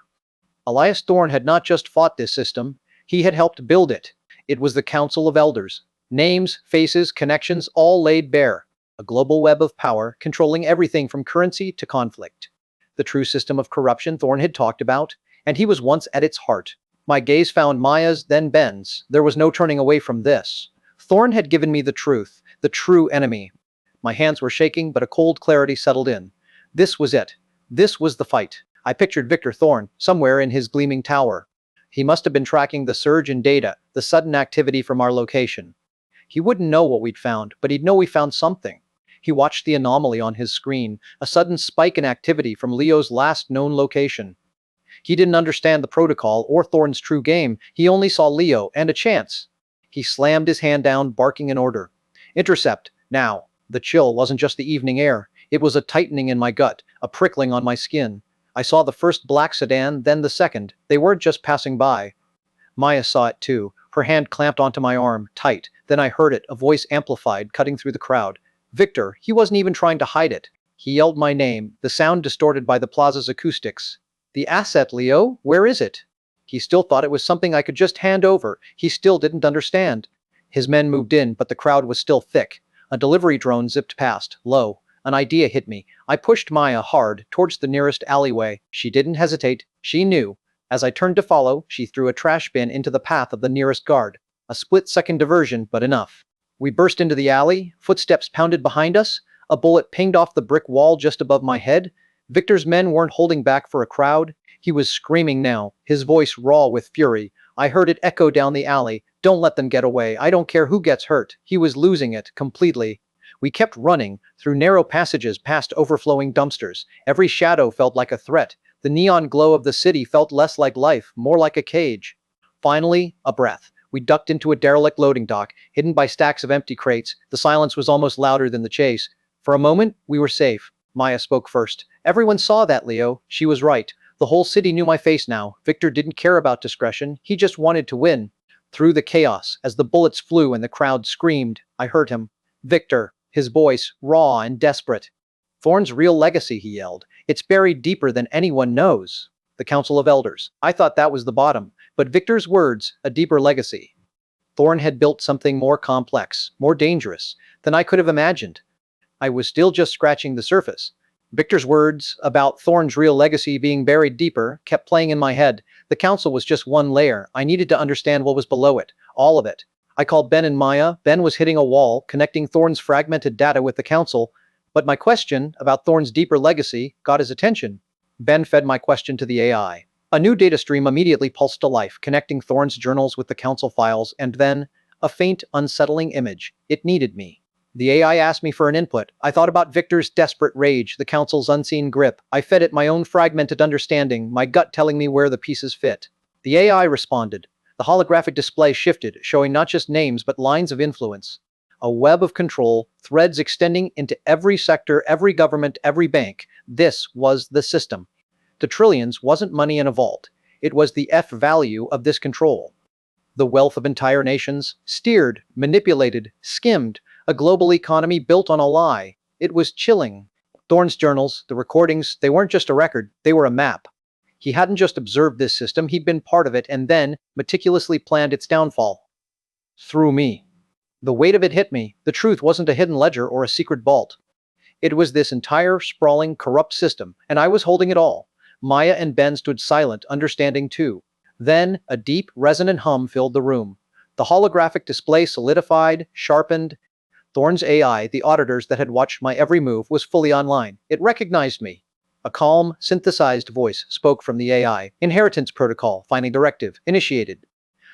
Elias Thorne had not just fought this system, he had helped build it. It was the Council of Elders. Names, faces, connections, all laid bare. A global web of power, controlling everything from currency to conflict. The true system of corruption Thorne had talked about, and he was once at its heart. My gaze found Maya's, then Ben's. There was no turning away from this. Thorne had given me the truth, the true enemy. My hands were shaking, but a cold clarity settled in. This was it. This was the fight. I pictured Victor Thorne, somewhere in his gleaming tower. He must have been tracking the surge in data, the sudden activity from our location. He wouldn't know what we'd found, but he'd know we found something. He watched the anomaly on his screen, a sudden spike in activity from Leo's last known location. He didn't understand the protocol or Thorne's true game, he only saw Leo and a chance. He slammed his hand down, barking an order. Intercept, now. The chill wasn't just the evening air, it was a tightening in my gut, a prickling on my skin. I saw the first black sedan, then the second. They weren't just passing by. Maya saw it too, her hand clamped onto my arm, tight. Then I heard it, a voice amplified, cutting through the crowd. Victor, he wasn't even trying to hide it. He yelled my name, the sound distorted by the plaza's acoustics. The asset, Leo, where is it? He still thought it was something I could just hand over. He still didn't understand. His men moved in, but the crowd was still thick. A delivery drone zipped past, low. An idea hit me. I pushed Maya hard, towards the nearest alleyway. She didn't hesitate. She knew. As I turned to follow, she threw a trash bin into the path of the nearest guard. A split-second diversion, but enough. We burst into the alley, footsteps pounded behind us. A bullet pinged off the brick wall just above my head. Victor's men weren't holding back for a crowd. He was screaming now, his voice raw with fury. I heard it echo down the alley. Don't let them get away. I don't care who gets hurt. He was losing it, completely. We kept running, through narrow passages past overflowing dumpsters. Every shadow felt like a threat. The neon glow of the city felt less like life, more like a cage. Finally, a breath. We ducked into a derelict loading dock, hidden by stacks of empty crates. The silence was almost louder than the chase. For a moment, we were safe. Maya spoke first. Everyone saw that, Leo. She was right. The whole city knew my face now. Victor didn't care about discretion. He just wanted to win. Through the chaos, as the bullets flew and the crowd screamed, I heard him. Victor. His voice, raw and desperate. Thorne's real legacy, he yelled. It's buried deeper than anyone knows. The Council of Elders. I thought that was the bottom. But Victor's words, a deeper legacy. Thorne had built something more complex, more dangerous, than I could have imagined. I was still just scratching the surface. Victor's words, about Thorne's real legacy being buried deeper, kept playing in my head. The Council was just one layer. I needed to understand what was below it. All of it. I called Ben and Maya. Ben was hitting a wall, connecting Thorne's fragmented data with the Council. But my question, about Thorne's deeper legacy, got his attention. Ben fed my question to the AI. A new data stream immediately pulsed to life, connecting Thorne's journals with the Council files, and then, a faint, unsettling image. It needed me. The AI asked me for an input. I thought about Victor's desperate rage, the Council's unseen grip. I fed it my own fragmented understanding, my gut telling me where the pieces fit. The AI responded. The holographic display shifted, showing not just names but lines of influence. A web of control, threads extending into every sector, every government, every bank. This was the system. The trillions wasn't money in a vault. It was the F value of this control. The wealth of entire nations, steered, manipulated, skimmed, a global economy built on a lie. It was chilling. Thorne's journals, the recordings, they weren't just a record, they were a map. He hadn't just observed this system, he'd been part of it and then meticulously planned its downfall. Through me. The weight of it hit me. The truth wasn't a hidden ledger or a secret vault. It was this entire, sprawling, corrupt system, and I was holding it all. Maya and Ben stood silent, understanding too. Then, a deep, resonant hum filled the room. The holographic display solidified, sharpened. Thorne's AI, the auditors that had watched my every move, was fully online. It recognized me. A calm, synthesized voice spoke from the AI. Inheritance protocol, final directive, initiated.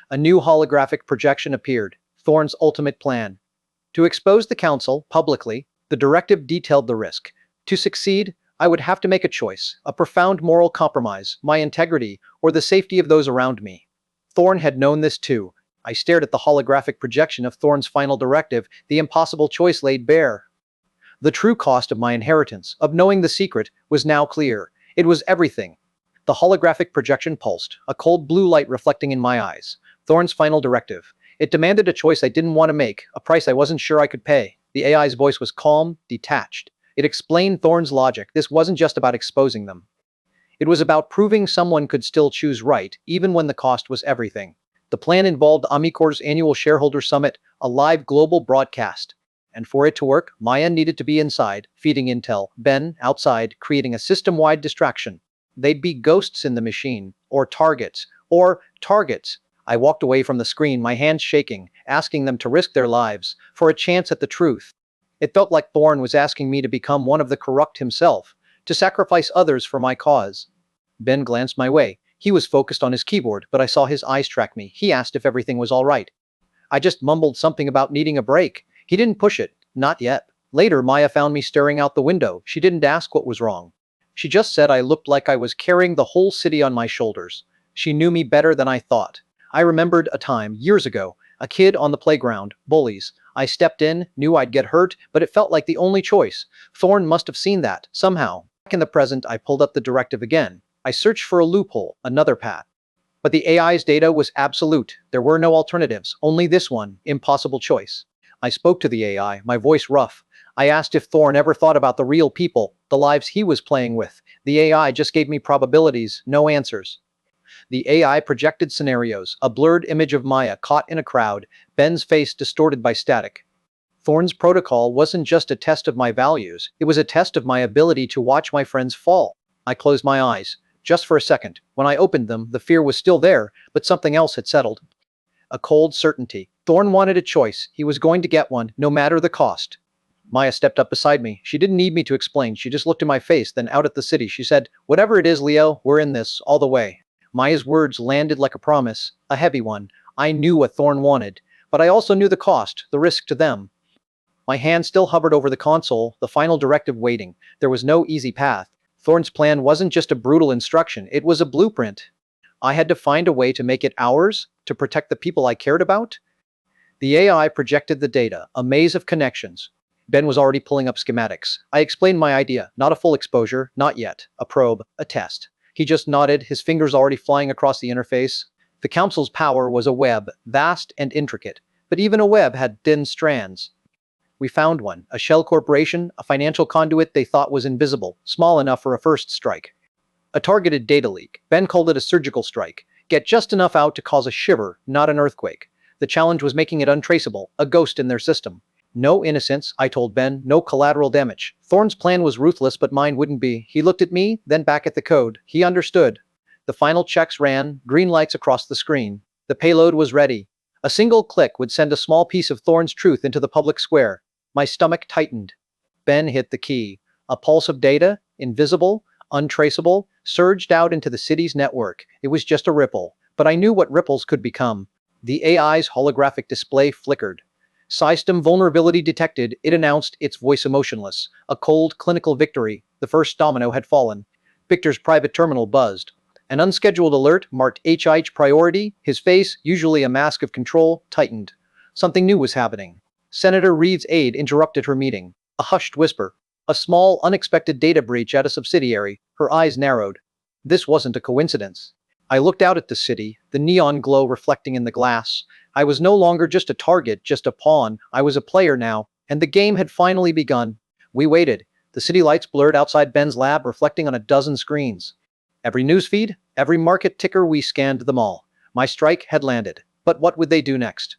A new holographic projection appeared. Thorne's ultimate plan. To expose the council, publicly, the directive detailed the risk. To succeed, I would have to make a choice, a profound moral compromise, my integrity, or the safety of those around me. Thorne had known this too. I stared at the holographic projection of Thorne's final directive, the impossible choice laid bare. The true cost of my inheritance, of knowing the secret, was now clear. It was everything. The holographic projection pulsed, a cold blue light reflecting in my eyes. Thorne's final directive. It demanded a choice I didn't want to make, a price I wasn't sure I could pay. The AI's voice was calm, detached. It explained Thorne's logic. This wasn't just about exposing them. It was about proving someone could still choose right, even when the cost was everything. The plan involved Amicor's annual shareholder summit, a live global broadcast. And for it to work, Maya needed to be inside, feeding intel, Ben outside, creating a system-wide distraction. They'd be ghosts in the machine, or targets. I walked away from the screen, my hands shaking, asking them to risk their lives, for a chance at the truth. It felt like Thorne was asking me to become one of the corrupt himself, to sacrifice others for my cause. Ben glanced my way. He was focused on his keyboard, but I saw his eyes track me. He asked if everything was all right. I just mumbled something about needing a break. He didn't push it. Not yet. Later, Maya found me staring out the window. She didn't ask what was wrong. She just said I looked like I was carrying the whole city on my shoulders. She knew me better than I thought. I remembered a time, years ago, a kid on the playground, bullies. I stepped in, knew I'd get hurt, but it felt like the only choice. Thorne must have seen that, somehow. Back in the present, I pulled up the directive again. I searched for a loophole, another path. But the AI's data was absolute. There were no alternatives, only this one, impossible choice. I spoke to the AI, my voice rough. I asked if Thorne ever thought about the real people, the lives he was playing with. The AI just gave me probabilities, no answers. The AI projected scenarios, a blurred image of Maya caught in a crowd, Ben's face distorted by static. Thorne's protocol wasn't just a test of my values, it was a test of my ability to watch my friends fall. I closed my eyes, just for a second. When I opened them, the fear was still there, but something else had settled. A cold certainty. Thorne wanted a choice. He was going to get one, no matter the cost. Maya stepped up beside me. She didn't need me to explain. She just looked in my face, then out at the city. She said, "Whatever it is, Leo, we're in this, all the way." Maya's words landed like a promise, a heavy one. I knew what Thorne wanted, but I also knew the cost, the risk to them. My hand still hovered over the console, the final directive waiting. There was no easy path. Thorne's plan wasn't just a brutal instruction, it was a blueprint. I had to find a way to make it ours, to protect the people I cared about. The AI projected the data, a maze of connections. Ben was already pulling up schematics. I explained my idea, not a full exposure, not yet, a probe, a test. He just nodded, his fingers already flying across the interface. The council's power was a web, vast and intricate, but even a web had thin strands. We found one, a shell corporation, a financial conduit they thought was invisible, small enough for a first strike. A targeted data leak. Ben called it a surgical strike. Get just enough out to cause a shiver, not an earthquake. The challenge was making it untraceable, a ghost in their system. No innocence, I told Ben, no collateral damage. Thorne's plan was ruthless, but mine wouldn't be. He looked at me, then back at the code. He understood. The final checks ran, green lights across the screen. The payload was ready. A single click would send a small piece of Thorne's truth into the public square. My stomach tightened. Ben hit the key. A pulse of data, invisible, untraceable, surged out into the city's network. It was just a ripple, but I knew what ripples could become. The AI's holographic display flickered. System vulnerability detected, it announced, its voice emotionless. A cold, clinical victory. The first domino had fallen. Victor's private terminal buzzed. An unscheduled alert marked HH priority. His face, usually a mask of control, tightened. Something new was happening. Senator Reed's aide interrupted her meeting. A hushed whisper. A small, unexpected data breach at a subsidiary. Her eyes narrowed. This wasn't a coincidence. I looked out at the city, the neon glow reflecting in the glass. I was no longer just a target, just a pawn. I was a player now, and the game had finally begun. We waited. The city lights blurred outside Ben's lab, reflecting on a dozen screens. Every newsfeed, every market ticker, we scanned them all. My strike had landed. But what would they do next?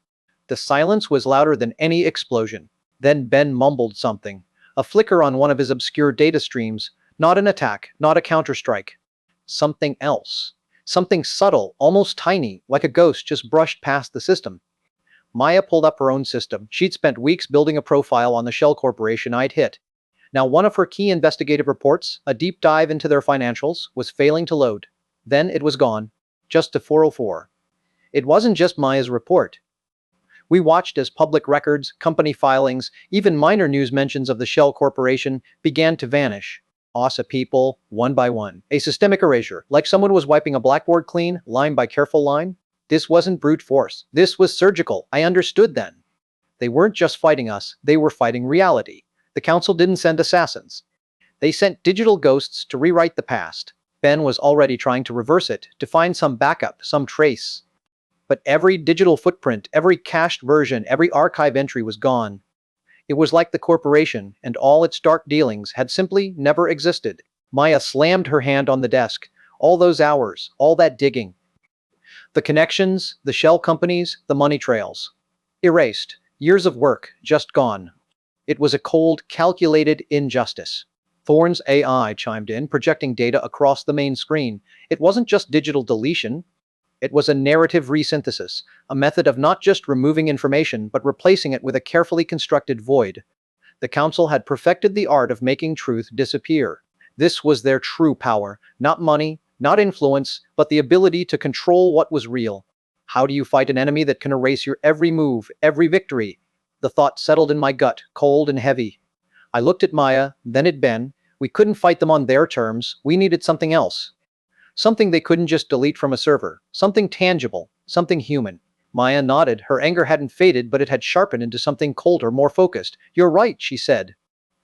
The silence was louder than any explosion. Then Ben mumbled something. A flicker on one of his obscure data streams. Not an attack, not a counterstrike. Something else. Something subtle, almost tiny, like a ghost just brushed past the system. Maya pulled up her own system. She'd spent weeks building a profile on the shell corporation I'd hit. Now one of her key investigative reports, a deep dive into their financials, was failing to load. Then it was gone. Just to 404. It wasn't just Maya's report. We watched as public records, company filings, even minor news mentions of the Shell Corporation began to vanish. ASA people, one by one. A systemic erasure, like someone was wiping a blackboard clean, line by careful line. This wasn't brute force. This was surgical. I understood then. They weren't just fighting us, they were fighting reality. The council didn't send assassins. They sent digital ghosts to rewrite the past. Ben was already trying to reverse it, to find some backup, some trace. But every digital footprint, every cached version, every archive entry was gone. It was like the corporation and all its dark dealings had simply never existed. Maya slammed her hand on the desk. All those hours, all that digging. The connections, the shell companies, the money trails. Erased. Years of work, just gone. It was a cold, calculated injustice. Thorne's AI chimed in, projecting data across the main screen. It wasn't just digital deletion. It was a narrative resynthesis, a method of not just removing information but replacing it with a carefully constructed void. The council had perfected the art of making truth disappear. This was their true power, not money, not influence, but the ability to control what was real. How do you fight an enemy that can erase your every move, every victory? The thought settled in my gut, cold and heavy. I looked at Maya, then at Ben. We couldn't fight them on their terms, we needed something else. Something they couldn't just delete from a server. Something tangible. Something human. Maya nodded. Her anger hadn't faded, but it had sharpened into something colder, more focused. You're right, she said.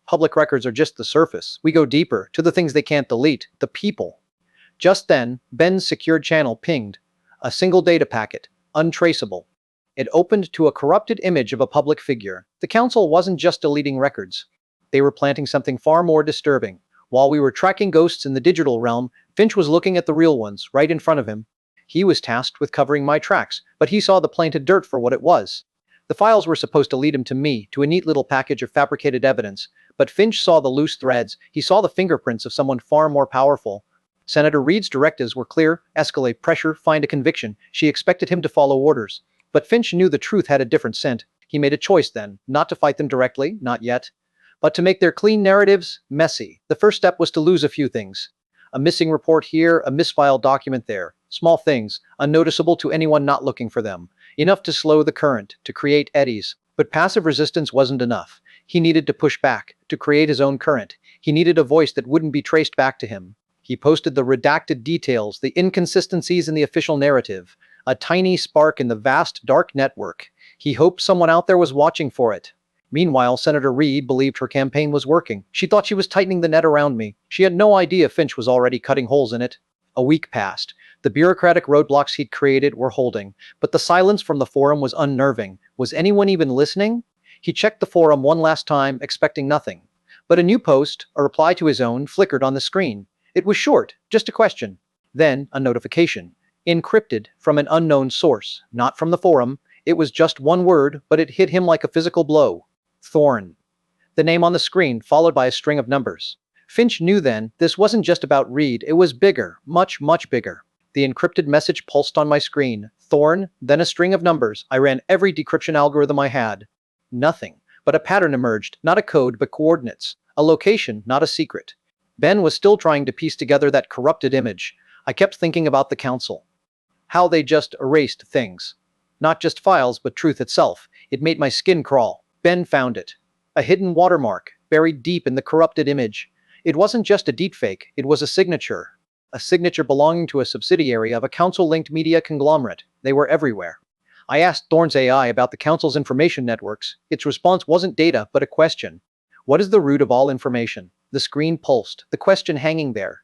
Public records are just the surface. We go deeper, to the things they can't delete. The people. Just then, Ben's secured channel pinged. A single data packet. Untraceable. It opened to a corrupted image of a public figure. The council wasn't just deleting records. They were planting something far more disturbing. While we were tracking ghosts in the digital realm, Finch was looking at the real ones, right in front of him. He was tasked with covering my tracks, but he saw the planted dirt for what it was. The files were supposed to lead him to me, to a neat little package of fabricated evidence, but Finch saw the loose threads. He saw the fingerprints of someone far more powerful. Senator Reed's directives were clear: escalate pressure, find a conviction. She expected him to follow orders. But Finch knew the truth had a different scent. He made a choice then, not to fight them directly, not yet, but to make their clean narratives messy. The first step was to lose a few things. A missing report here, a misfiled document there. Small things, unnoticeable to anyone not looking for them. Enough to slow the current, to create eddies. But passive resistance wasn't enough. He needed to push back, to create his own current. He needed a voice that wouldn't be traced back to him. He posted the redacted details, the inconsistencies in the official narrative. A tiny spark in the vast dark network. He hoped someone out there was watching for it. Meanwhile, Senator Reed believed her campaign was working. She thought she was tightening the net around me. She had no idea Finch was already cutting holes in it. A week passed. The bureaucratic roadblocks he'd created were holding, but the silence from the forum was unnerving. Was anyone even listening? He checked the forum one last time, expecting nothing. But a new post, a reply to his own, flickered on the screen. It was short, just a question. Then, a notification. Encrypted, from an unknown source. Not from the forum. It was just one word, but it hit him like a physical blow. Thorne. The name on the screen, followed by a string of numbers. Finch knew then, this wasn't just about Reed, it was bigger, much, much bigger. The encrypted message pulsed on my screen. Thorne, then a string of numbers. I ran every decryption algorithm I had. Nothing. But a pattern emerged, not a code, but coordinates. A location, not a secret. Ben was still trying to piece together that corrupted image. I kept thinking about the council. How they just erased things. Not just files, but truth itself. It made my skin crawl. Ben found it. A hidden watermark, buried deep in the corrupted image. It wasn't just a deepfake, it was a signature. A signature belonging to a subsidiary of a council-linked media conglomerate. They were everywhere. I asked Thorne's AI about the council's information networks. Its response wasn't data, but a question. What is the root of all information? The screen pulsed, the question hanging there.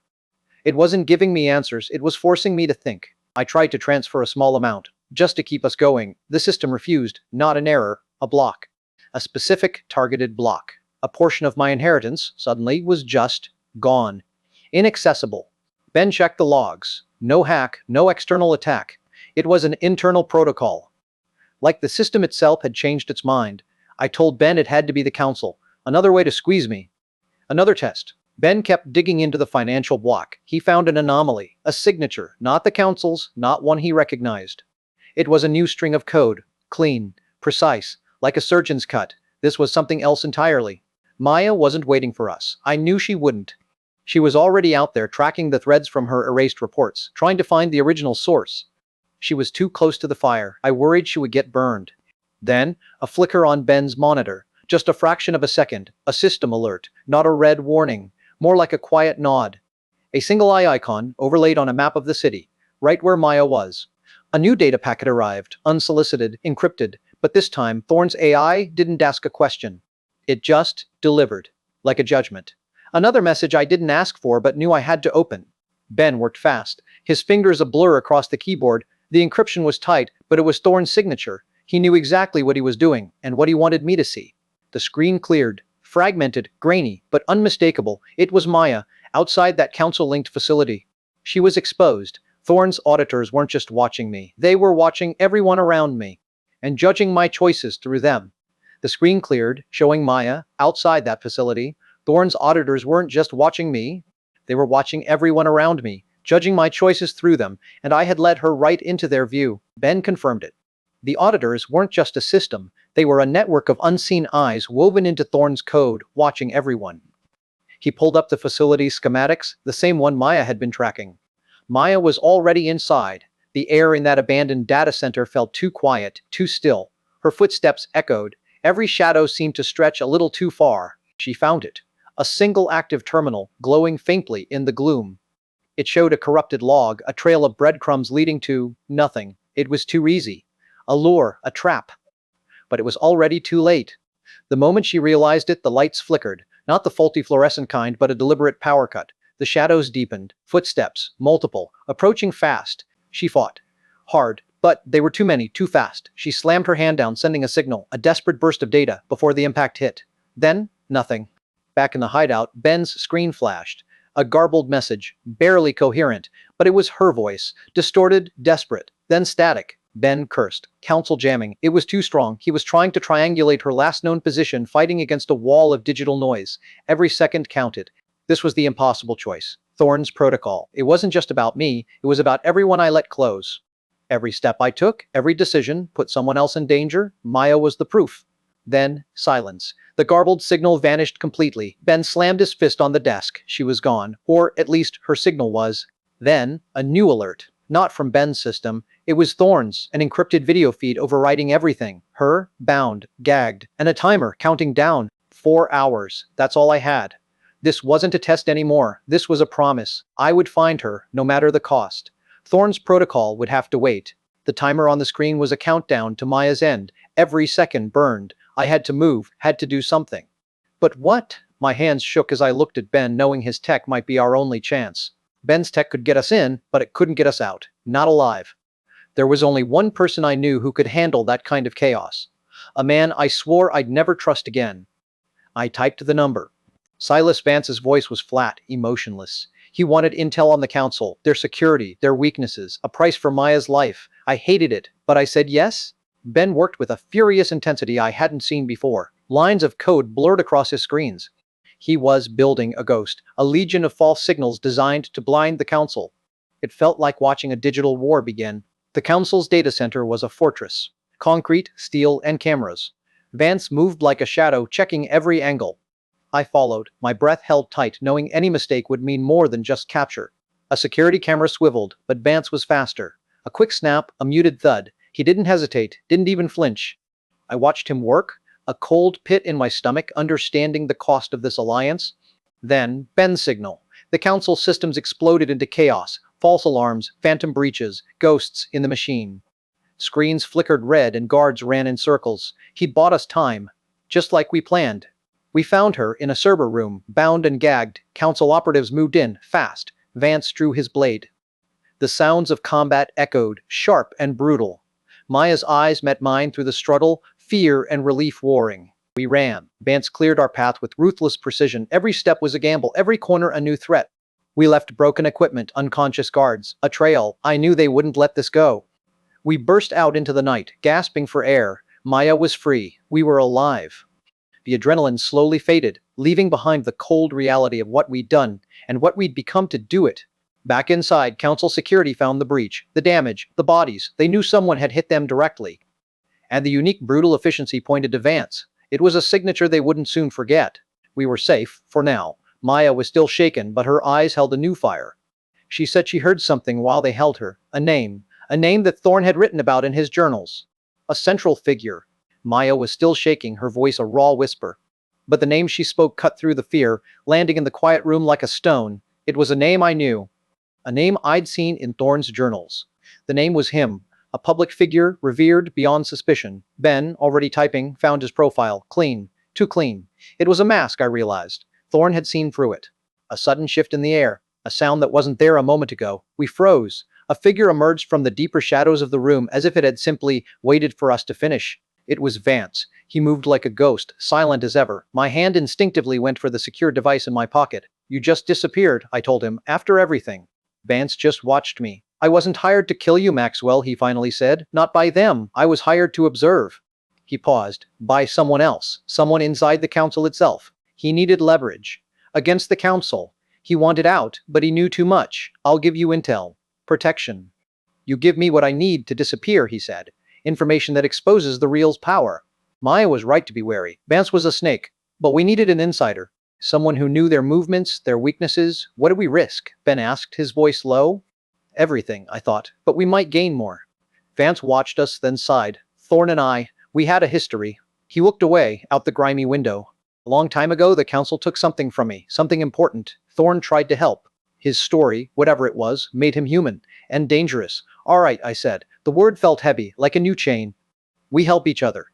It wasn't giving me answers, it was forcing me to think. I tried to transfer a small amount, just to keep us going. The system refused, not an error, a block. A specific, targeted block. A portion of my inheritance, suddenly, was just gone. Inaccessible. Ben checked the logs. No hack, no external attack. It was an internal protocol. Like the system itself had changed its mind. I told Ben it had to be the council. Another way to squeeze me. Another test. Ben kept digging into the financial block. He found an anomaly, a signature, not the council's, not one he recognized. It was a new string of code, clean, precise, like a surgeon's cut. This was something else entirely. Maya wasn't waiting for us. I knew she wouldn't. She was already out there tracking the threads from her erased reports, trying to find the original source. She was too close to the fire. I worried she would get burned. Then, a flicker on Ben's monitor. Just a fraction of a second. A system alert, not a red warning. More like a quiet nod. A single eye icon, overlaid on a map of the city, right where Maya was. A new data packet arrived, unsolicited, encrypted, but this time Thorne's AI didn't ask a question. It just delivered, like a judgment. Another message I didn't ask for but knew I had to open. Ben worked fast, his fingers a blur across the keyboard. The encryption was tight, but it was Thorne's signature. He knew exactly what he was doing, and what he wanted me to see. The screen cleared. Fragmented, grainy, but unmistakable. It was Maya, outside that council-linked facility. She was exposed. Thorne's auditors weren't just watching me, they were watching everyone around me, and judging my choices through them. The screen cleared, showing Maya, outside that facility. Thorne's auditors weren't just watching me, they were watching everyone around me, judging my choices through them, and I had led her right into their view. Ben confirmed it. The auditors weren't just a system, they were a network of unseen eyes woven into Thorne's code, watching everyone. He pulled up the facility's schematics, the same one Maya had been tracking. Maya was already inside. The air in that abandoned data center felt too quiet, too still. Her footsteps echoed. Every shadow seemed to stretch a little too far. She found it. A single active terminal, glowing faintly in the gloom. It showed a corrupted log, a trail of breadcrumbs leading to nothing. It was too easy. A lure, a trap. But it was already too late. The moment she realized it, the lights flickered, not the faulty fluorescent kind, but a deliberate power cut. The shadows deepened, footsteps, multiple, approaching fast. She fought. Hard, but they were too many, too fast. She slammed her hand down, sending a signal, a desperate burst of data, before the impact hit. Then, nothing. Back in the hideout, Ben's screen flashed. A garbled message, barely coherent, but it was her voice, distorted, desperate, then static. Ben cursed. Council jamming. It was too strong. He was trying to triangulate her last known position, fighting against a wall of digital noise. Every second counted. This was the impossible choice. Thorne's protocol. It wasn't just about me, it was about everyone I let close. Every step I took, every decision, put someone else in danger. Maya was the proof. Then, silence. The garbled signal vanished completely. Ben slammed his fist on the desk. She was gone. Or, at least, her signal was. Then, a new alert. Not from Ben's system. It was Thorne's, an encrypted video feed overriding everything. Her, bound, gagged, and a timer counting down. 4 hours. That's all I had. This wasn't a test anymore. This was a promise. I would find her, no matter the cost. Thorne's protocol would have to wait. The timer on the screen was a countdown to Maya's end. Every second burned. I had to move, had to do something. But what? My hands shook as I looked at Ben, knowing his tech might be our only chance. Ben's tech could get us in, but it couldn't get us out. Not alive. There was only one person I knew who could handle that kind of chaos. A man I swore I'd never trust again. I typed the number. Silas Vance's voice was flat, emotionless. He wanted intel on the council, their security, their weaknesses, a price for Maya's life. I hated it, but I said yes. Ben worked with a furious intensity I hadn't seen before. Lines of code blurred across his screens. He was building a ghost, a legion of false signals designed to blind the council. It felt like watching a digital war begin. The council's data center was a fortress. Concrete, steel, and cameras. Vance moved like a shadow, checking every angle. I followed, my breath held tight, knowing any mistake would mean more than just capture. A security camera swiveled, but Vance was faster. A quick snap, a muted thud. He didn't hesitate, didn't even flinch. I watched him work, a cold pit in my stomach, understanding the cost of this alliance. Then, Ben's signal. The council systems exploded into chaos. False alarms, phantom breaches, ghosts in the machine. Screens flickered red and guards ran in circles. He'd bought us time. Just like we planned. We found her in a server room, bound and gagged. Council operatives moved in, fast. Vance drew his blade. The sounds of combat echoed, sharp and brutal. Maya's eyes met mine through the struggle, fear and relief warring. We ran. Vance cleared our path with ruthless precision. Every step was a gamble, every corner a new threat. We left broken equipment, unconscious guards, a trail. I knew they wouldn't let this go. We burst out into the night, gasping for air. Maya was free. We were alive. The adrenaline slowly faded, leaving behind the cold reality of what we'd done and what we'd become to do it. Back inside, Council security found the breach, the damage, the bodies. They knew someone had hit them directly. And the unique brutal efficiency pointed to Vance. It was a signature they wouldn't soon forget. We were safe, for now. Maya was still shaken, but her eyes held a new fire. She said she heard something while they held her. A name that Thorne had written about in his journals. A central figure. Maya was still shaking, her voice a raw whisper. But the name she spoke cut through the fear, landing in the quiet room like a stone. It was a name I knew. A name I'd seen in Thorne's journals. The name was him. A public figure, revered beyond suspicion. Ben, already typing, found his profile. Clean. Too clean. It was a mask, I realized. Thorne had seen through it. A sudden shift in the air. A sound that wasn't there a moment ago. We froze. A figure emerged from the deeper shadows of the room as if it had simply waited for us to finish. It was Vance. He moved like a ghost, silent as ever. My hand instinctively went for the secure device in my pocket. You just disappeared, I told him, after everything. Vance just watched me. I wasn't hired to kill you, Maxwell, he finally said. Not by them. I was hired to observe. He paused. By someone else. Someone inside the council itself. He needed leverage. Against the council. He wanted out, but he knew too much. I'll give you intel. Protection. You give me what I need to disappear, he said. Information that exposes the real's power. Maya was right to be wary. Vance was a snake. But we needed an insider. Someone who knew their movements, their weaknesses. What did we risk? Ben asked, his voice low. Everything, I thought. But we might gain more. Vance watched us, then sighed. Thorne and I, we had a history. He looked away, out the grimy window. A long time ago, the council took something from me. Something important. Thorne tried to help. His story, whatever it was, made him human. And dangerous. All right, I said. The word felt heavy, like a new chain. We help each other.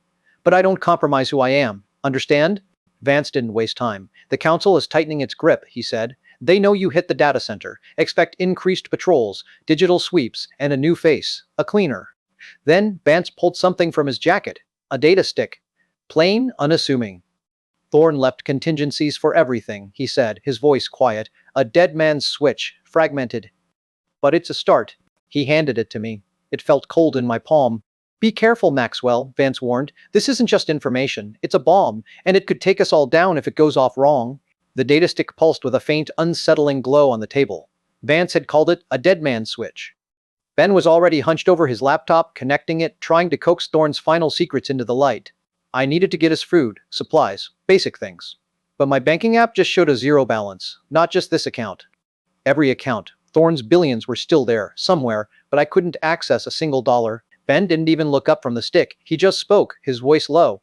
But I don't compromise who I am. Understand? Vance didn't waste time. The council is tightening its grip, he said. They know you hit the data center. Expect increased patrols, digital sweeps, and a new face. A cleaner. Then, Vance pulled something from his jacket. A data stick. Plain, unassuming. Thorne left contingencies for everything, he said, his voice quiet. A dead man's switch, fragmented. But it's a start. He handed it to me. It felt cold in my palm. Be careful, Maxwell, Vance warned. This isn't just information. It's a bomb, and it could take us all down if it goes off wrong. The data stick pulsed with a faint, unsettling glow on the table. Vance had called it a dead man's switch. Ben was already hunched over his laptop, connecting it, trying to coax Thorne's final secrets into the light. I needed to get us food, supplies, basic things. But my banking app just showed a zero balance, not just this account. Every account. Thorne's billions were still there, somewhere, but I couldn't access a single dollar. Ben didn't even look up from the stick. He just spoke, his voice low.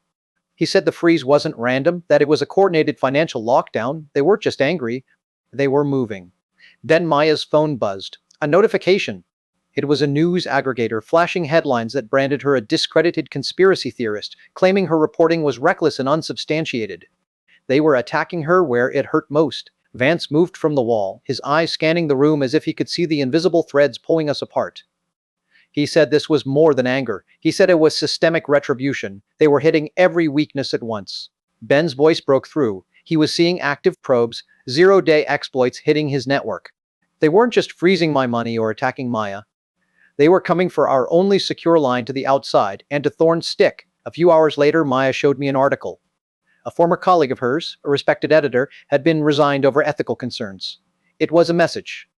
He said the freeze wasn't random, that it was a coordinated financial lockdown. They weren't just angry. They were moving. Then Maya's phone buzzed. A notification. It was a news aggregator flashing headlines that branded her a discredited conspiracy theorist, claiming her reporting was reckless and unsubstantiated. They were attacking her where it hurt most. Vance moved from the wall, his eyes scanning the room as if he could see the invisible threads pulling us apart. He said this was more than anger. He said it was systemic retribution. They were hitting every weakness at once. Ben's voice broke through. He was seeing active probes, zero-day exploits hitting his network. They weren't just freezing my money or attacking Maya. They were coming for our only secure line to the outside and to Thorne's stick. A few hours later, Maya showed me an article. A former colleague of hers, a respected editor, had been resigned over ethical concerns. It was a message.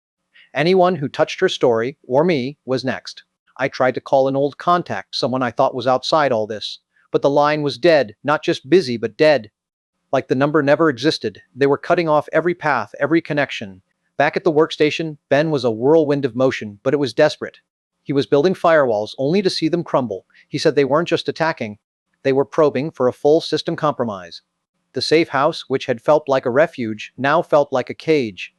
Anyone who touched her story, or me, was next. I tried to call an old contact, someone I thought was outside all this. But the line was dead, not just busy, but dead. Like the number never existed. They were cutting off every path, every connection. Back at the workstation, Ben was a whirlwind of motion, but it was desperate. He was building firewalls only to see them crumble. He said they weren't just attacking. They were probing for a full system compromise. The safe house, which had felt like a refuge, now felt like a cage.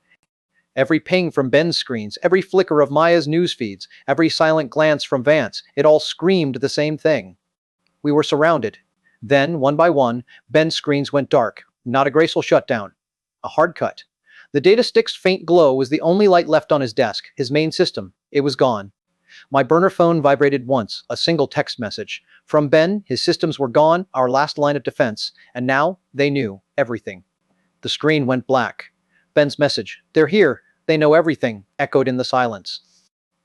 Every ping from Ben's screens, every flicker of Maya's news feeds, every silent glance from Vance, it all screamed the same thing. We were surrounded. Then, one by one, Ben's screens went dark. Not a graceful shutdown. A hard cut. The data stick's faint glow was the only light left on his desk, his main system. It was gone. My burner phone vibrated once, a single text message. From Ben, his systems were gone, our last line of defense, and now, they knew everything. The screen went black. Ben's message, "They're here, they know everything," echoed in the silence.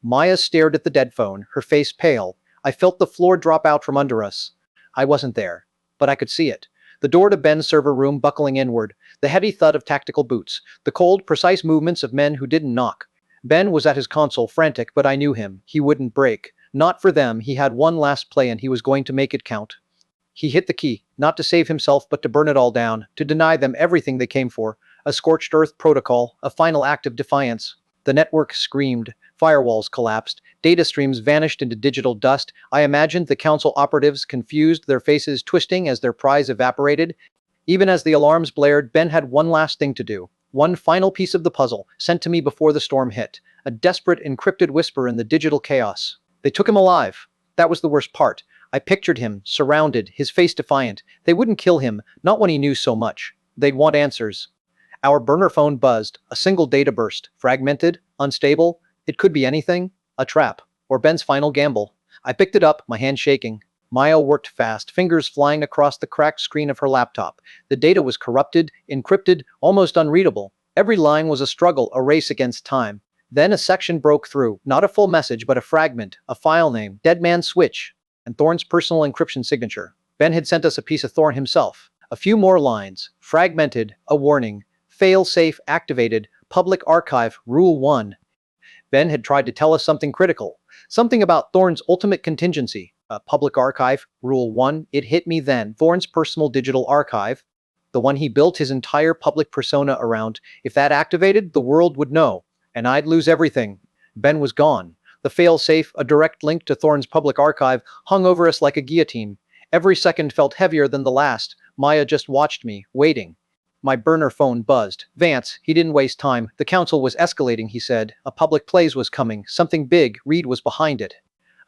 Maya stared at the dead phone, her face pale. I felt the floor drop out from under us. I wasn't there, but I could see it. The door to Ben's server room buckling inward, the heavy thud of tactical boots, the cold, precise movements of men who didn't knock. Ben was at his console, frantic, but I knew him. He wouldn't break. Not for them, he had one last play and he was going to make it count. He hit the key, not to save himself but to burn it all down, to deny them everything they came for. A scorched earth protocol, a final act of defiance. The network screamed, firewalls collapsed, data streams vanished into digital dust. I imagined the council operatives confused, their faces twisting as their prize evaporated. Even as the alarms blared, Ben had one last thing to do. One final piece of the puzzle, sent to me before the storm hit. A desperate, encrypted whisper in the digital chaos. They took him alive. That was the worst part. I pictured him, surrounded, his face defiant. They wouldn't kill him, not when he knew so much. They'd want answers. Our burner phone buzzed, a single data burst, fragmented, unstable. It could be anything. A trap. Or Ben's final gamble. I picked it up, my hand shaking. Maya worked fast, fingers flying across the cracked screen of her laptop. The data was corrupted, encrypted, almost unreadable. Every line was a struggle, a race against time. Then a section broke through, not a full message but a fragment, a file name, Dead Man Switch, and Thorne's personal encryption signature. Ben had sent us a piece of Thorne himself. A few more lines, fragmented, a warning, fail-safe activated, public archive, Rule 1. Ben had tried to tell us something critical, something about Thorne's ultimate contingency. Public archive, Rule 1, it hit me then. Thorne's personal digital archive, the one he built his entire public persona around. If that activated, the world would know, and I'd lose everything. Ben was gone. The fail-safe, a direct link to Thorne's public archive, hung over us like a guillotine. Every second felt heavier than the last. Maya just watched me, waiting. My burner phone buzzed. Vance, he didn't waste time. The council was escalating, he said. A public plays was coming. Something big. Reed was behind it.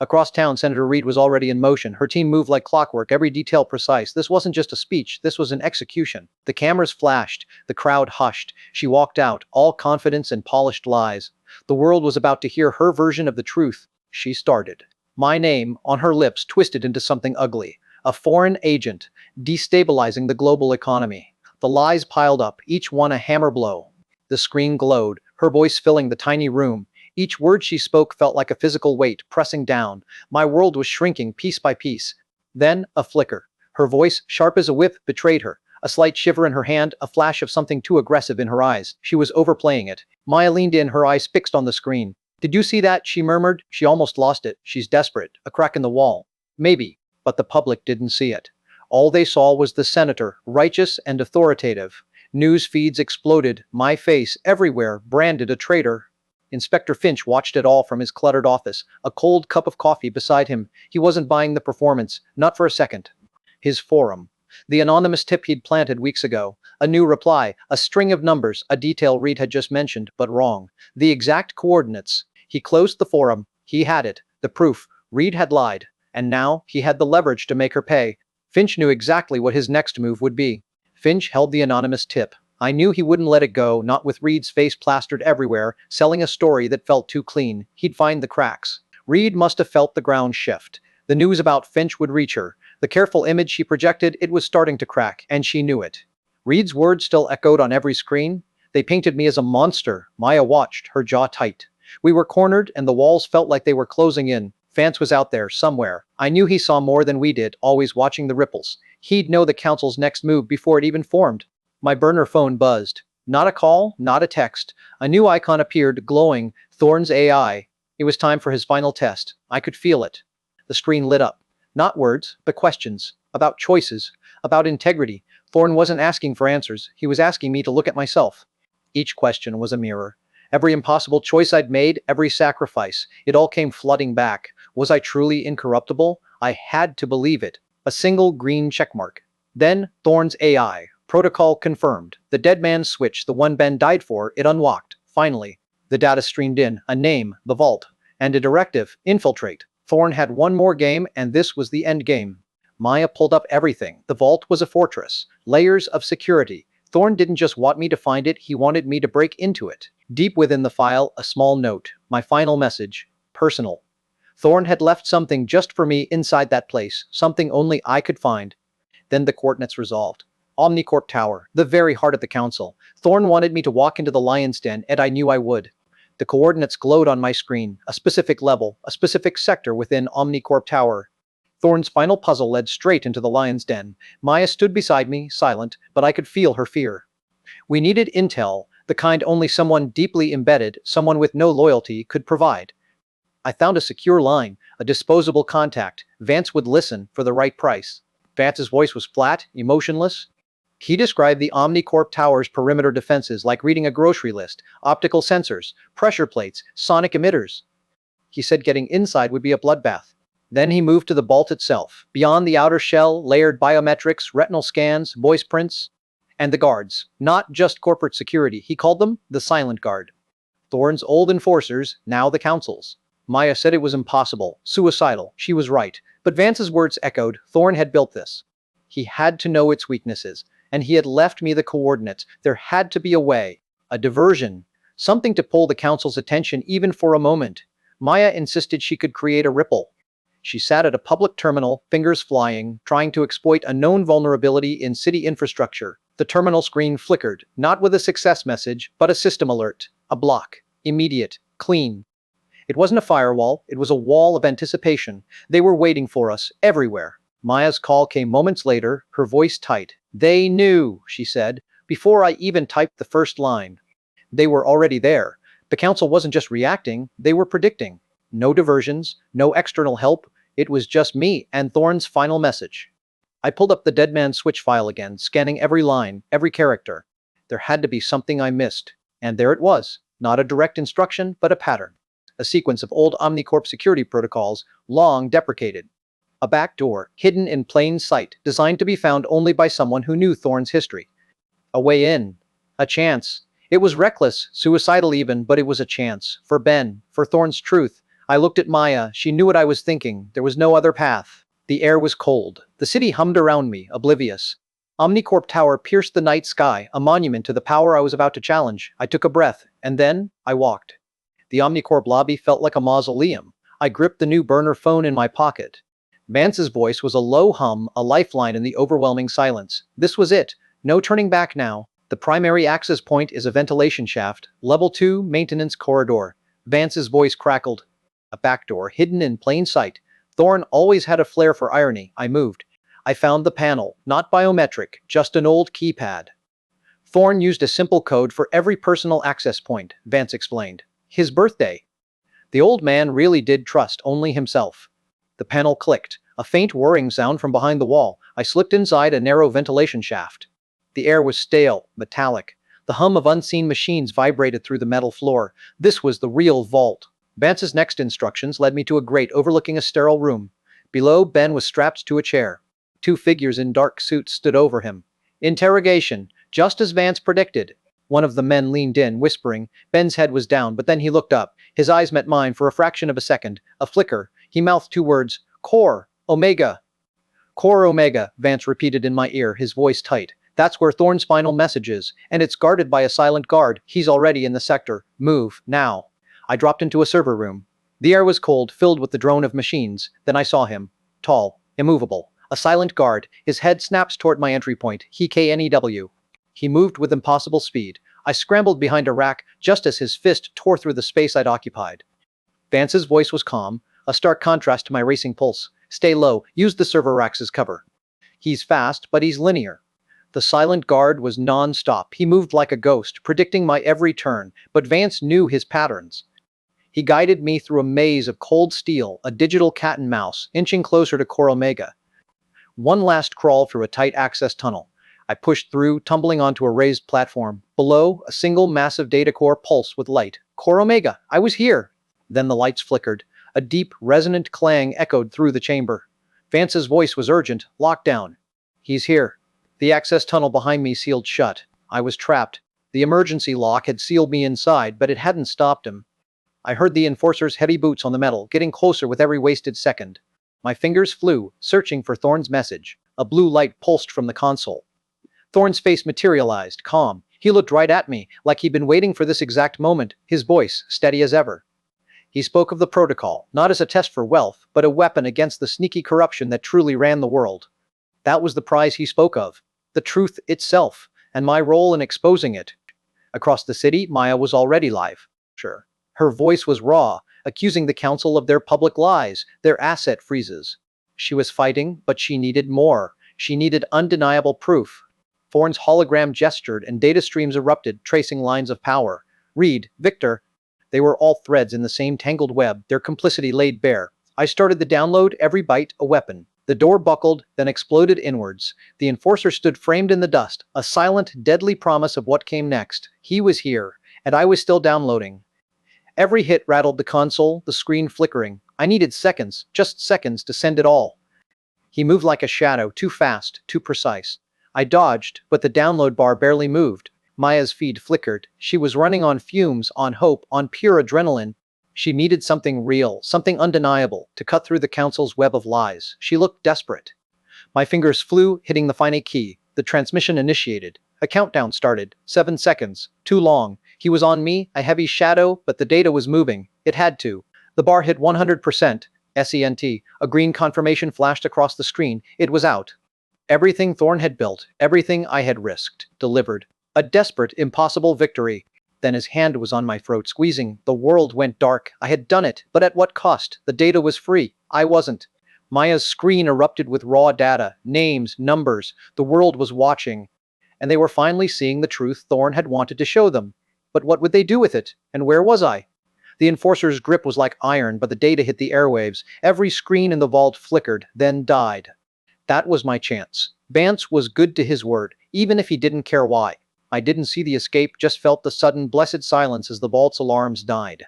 Across town, Senator Reed was already in motion. Her team moved like clockwork, every detail precise. This wasn't just a speech, this was an execution. The cameras flashed, the crowd hushed. She walked out, all confidence and polished lies. The world was about to hear her version of the truth. She started. My name, on her lips, twisted into something ugly. A foreign agent, destabilizing the global economy. The lies piled up, each one a hammer blow. The screen glowed, her voice filling the tiny room. Each word she spoke felt like a physical weight, pressing down. My world was shrinking piece by piece. Then, a flicker. Her voice, sharp as a whip, betrayed her. A slight shiver in her hand, a flash of something too aggressive in her eyes. She was overplaying it. Maya leaned in, her eyes fixed on the screen. "Did you see that?" she murmured. She almost lost it. She's desperate. A crack in the wall. Maybe. But the public didn't see it. All they saw was the senator, righteous and authoritative. News feeds exploded. My face, everywhere, branded a traitor. Inspector Finch watched it all from his cluttered office, a cold cup of coffee beside him. He wasn't buying the performance, not for a second. His forum. The anonymous tip he'd planted weeks ago. A new reply, a string of numbers, a detail Reed had just mentioned, but wrong. The exact coordinates. He closed the forum. He had it. The proof. Reed had lied. And now, he had the leverage to make her pay. Finch knew exactly what his next move would be. Finch held the anonymous tip. I knew he wouldn't let it go, not with Reed's face plastered everywhere, selling a story that felt too clean. He'd find the cracks. Reed must have felt the ground shift. The news about Finch would reach her. The careful image she projected, it was starting to crack, and she knew it. Reed's words still echoed on every screen. They painted me as a monster. Maya watched, her jaw tight. We were cornered, and the walls felt like they were closing in. Vance was out there, somewhere. I knew he saw more than we did, always watching the ripples. He'd know the council's next move before it even formed. My burner phone buzzed. Not a call, not a text. A new icon appeared, glowing. Thorne's AI. It was time for his final test. I could feel it. The screen lit up. Not words, but questions. About choices. About integrity. Thorne wasn't asking for answers. He was asking me to look at myself. Each question was a mirror. Every impossible choice I'd made, every sacrifice. It all came flooding back. Was I truly incorruptible? I had to believe it. A single green checkmark. Then, Thorne's AI. Protocol confirmed. The dead man's switch, the one Ben died for, it unlocked. Finally. The data streamed in. A name, the vault. And a directive, infiltrate. Thorne had one more game, and this was the end game. Maya pulled up everything. The vault was a fortress. Layers of security. Thorne didn't just want me to find it, he wanted me to break into it. Deep within the file, a small note. My final message. Personal. Thorne had left something just for me inside that place, something only I could find. Then the coordinates resolved. Omnicorp Tower, the very heart of the council. Thorne wanted me to walk into the lion's den, and I knew I would. The coordinates glowed on my screen, a specific level, a specific sector within Omnicorp Tower. Thorne's final puzzle led straight into the lion's den. Maya stood beside me, silent, but I could feel her fear. We needed intel, the kind only someone deeply embedded, someone with no loyalty, could provide. I found a secure line, a disposable contact. Vance would listen for the right price. Vance's voice was flat, emotionless. He described the Omnicorp Tower's perimeter defenses like reading a grocery list: optical sensors, pressure plates, sonic emitters. He said getting inside would be a bloodbath. Then he moved to the vault itself. Beyond the outer shell, layered biometrics, retinal scans, voice prints, and the guards. Not just corporate security, he called them the Silent Guard. Thorne's old enforcers, now the council's. Maya said it was impossible, suicidal. She was right. But Vance's words echoed. Thorne had built this. He had to know its weaknesses. And he had left me the coordinates. There had to be a way. A diversion. Something to pull the council's attention even for a moment. Maya insisted she could create a ripple. She sat at a public terminal, fingers flying, trying to exploit a known vulnerability in city infrastructure. The terminal screen flickered, not with a success message, but a system alert. A block. Immediate. Clean. It wasn't a firewall, it was a wall of anticipation. They were waiting for us, everywhere. Maya's call came moments later, her voice tight. They knew, she said, before I even typed the first line. They were already there. The council wasn't just reacting, they were predicting. No diversions, no external help, it was just me and Thorne's final message. I pulled up the Dead Man Switch file again, scanning every line, every character. There had to be something I missed. And there it was. Not a direct instruction, but a pattern. A sequence of old Omnicorp security protocols, long deprecated. A back door, hidden in plain sight, designed to be found only by someone who knew Thorne's history. A way in. A chance. It was reckless, suicidal even, but it was a chance. For Ben, for Thorne's truth. I looked at Maya, she knew what I was thinking. There was no other path. The air was cold. The city hummed around me, oblivious. Omnicorp Tower pierced the night sky, a monument to the power I was about to challenge. I took a breath, and then, I walked. The Omnicorp lobby felt like a mausoleum. I gripped the new burner phone in my pocket. Vance's voice was a low hum, a lifeline in the overwhelming silence. This was it. No turning back now. The primary access point is a ventilation shaft. Level 2, maintenance corridor. Vance's voice crackled. A back door, hidden in plain sight. Thorne always had a flair for irony. I moved. I found the panel. Not biometric, just an old keypad. Thorne used a simple code for every personal access point, Vance explained. His birthday. The old man really did trust only himself. The panel clicked, a faint whirring sound from behind the wall. I slipped inside a narrow ventilation shaft. The air was stale, metallic. The hum of unseen machines vibrated through the metal floor. This was the real vault. Vance's next instructions led me to a grate overlooking a sterile room. Below, Ben was strapped to a chair. 2 figures in dark suits stood over him. Interrogation, just as Vance predicted. One of the men leaned in, whispering. Ben's head was down, but then he looked up. His eyes met mine for a fraction of a second. A flicker. He mouthed 2 words. Core. Omega. Core Omega, Vance repeated in my ear, his voice tight. That's where Thorne's final message is, and it's guarded by a silent guard. He's already in the sector. Move, now. I dropped into a server room. The air was cold, filled with the drone of machines. Then I saw him. Tall. Immovable. A silent guard. His head snaps toward my entry point. KNEW. He moved with impossible speed. I scrambled behind a rack just as his fist tore through the space I'd occupied. Vance's voice was calm, a stark contrast to my racing pulse. Stay low, use the server racks as cover. He's fast, but he's linear. The silent guard was non-stop. He moved like a ghost, predicting my every turn, but Vance knew his patterns. He guided me through a maze of cold steel, a digital cat and mouse, inching closer to Core Omega. One last crawl through a tight access tunnel. I pushed through, tumbling onto a raised platform. Below, a single massive data core pulsed with light. Core Omega, I was here! Then the lights flickered. A deep, resonant clang echoed through the chamber. Vance's voice was urgent, locked down. He's here. The access tunnel behind me sealed shut. I was trapped. The emergency lock had sealed me inside, but it hadn't stopped him. I heard the enforcer's heavy boots on the metal, getting closer with every wasted second. My fingers flew, searching for Thorne's message. A blue light pulsed from the console. Thorne's face materialized, calm. He looked right at me, like he'd been waiting for this exact moment, his voice steady as ever. He spoke of the protocol, not as a test for wealth, but a weapon against the sneaky corruption that truly ran the world. That was the prize he spoke of. The truth itself, and my role in exposing it. Across the city, Maya was already live. Sure. Her voice was raw, accusing the council of their public lies, their asset freezes. She was fighting, but she needed more. She needed undeniable proof. Thorne's hologram gestured and data streams erupted, tracing lines of power. Reed, Victor. They were all threads in the same tangled web, their complicity laid bare. I started the download, every byte a weapon. The door buckled, then exploded inwards. The enforcer stood framed in the dust, a silent, deadly promise of what came next. He was here, and I was still downloading. Every hit rattled the console, the screen flickering. I needed seconds, just seconds, to send it all. He moved like a shadow, too fast, too precise. I dodged, but the download bar barely moved. Maya's feed flickered. She was running on fumes, on hope, on pure adrenaline. She needed something real, something undeniable, to cut through the council's web of lies. She looked desperate. My fingers flew, hitting the final key. The transmission initiated. A countdown started. 7 seconds. Too long. He was on me, a heavy shadow, but the data was moving. It had to. The bar hit 100%. SENT. A green confirmation flashed across the screen. It was out. Everything Thorne had built, everything I had risked, delivered. A desperate, impossible victory. Then his hand was on my throat, squeezing. The world went dark. I had done it, but at what cost? The data was free. I wasn't. Maya's screen erupted with raw data, names, numbers. The world was watching. And they were finally seeing the truth Thorne had wanted to show them. But what would they do with it? And where was I? The enforcer's grip was like iron, but the data hit the airwaves. Every screen in the vault flickered, then died. That was my chance. Vance was good to his word, even if he didn't care why. I didn't see the escape, just felt the sudden, blessed silence as the vault's alarms died.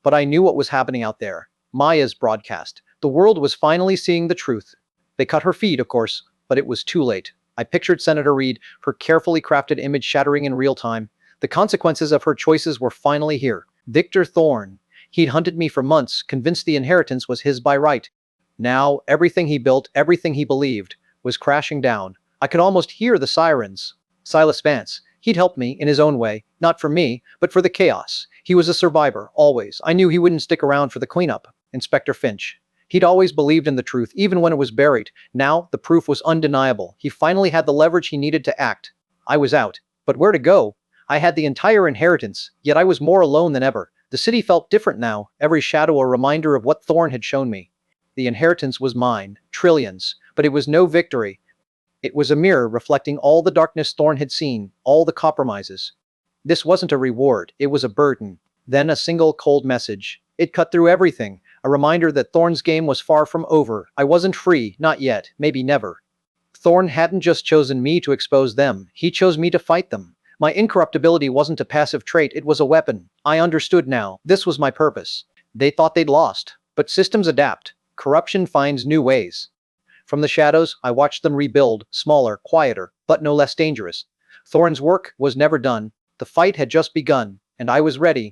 But I knew what was happening out there. Maya's broadcast. The world was finally seeing the truth. They cut her feed, of course, but it was too late. I pictured Senator Reed, her carefully crafted image shattering in real time. The consequences of her choices were finally here. Victor Thorne. He'd hunted me for months, convinced the inheritance was his by right. Now, everything he built, everything he believed, was crashing down. I could almost hear the sirens. Silas Vance. He'd helped me, in his own way, not for me, but for the chaos. He was a survivor, always. I knew he wouldn't stick around for the cleanup. Inspector Finch. He'd always believed in the truth, even when it was buried. Now, the proof was undeniable. He finally had the leverage he needed to act. I was out. But where to go? I had the entire inheritance, yet I was more alone than ever. The city felt different now, every shadow a reminder of what Thorne had shown me. The inheritance was mine, trillions, but it was no victory. It was a mirror reflecting all the darkness Thorne had seen, all the compromises. This wasn't a reward, it was a burden. Then a single cold message. It cut through everything, a reminder that Thorne's game was far from over. I wasn't free, not yet, maybe never. Thorne hadn't just chosen me to expose them, he chose me to fight them. My incorruptibility wasn't a passive trait, it was a weapon. I understood now, this was my purpose. They thought they'd lost, but systems adapt. Corruption finds new ways. From the shadows, I watched them rebuild, smaller, quieter, but no less dangerous. Thorne's work was never done. The fight had just begun, and I was ready.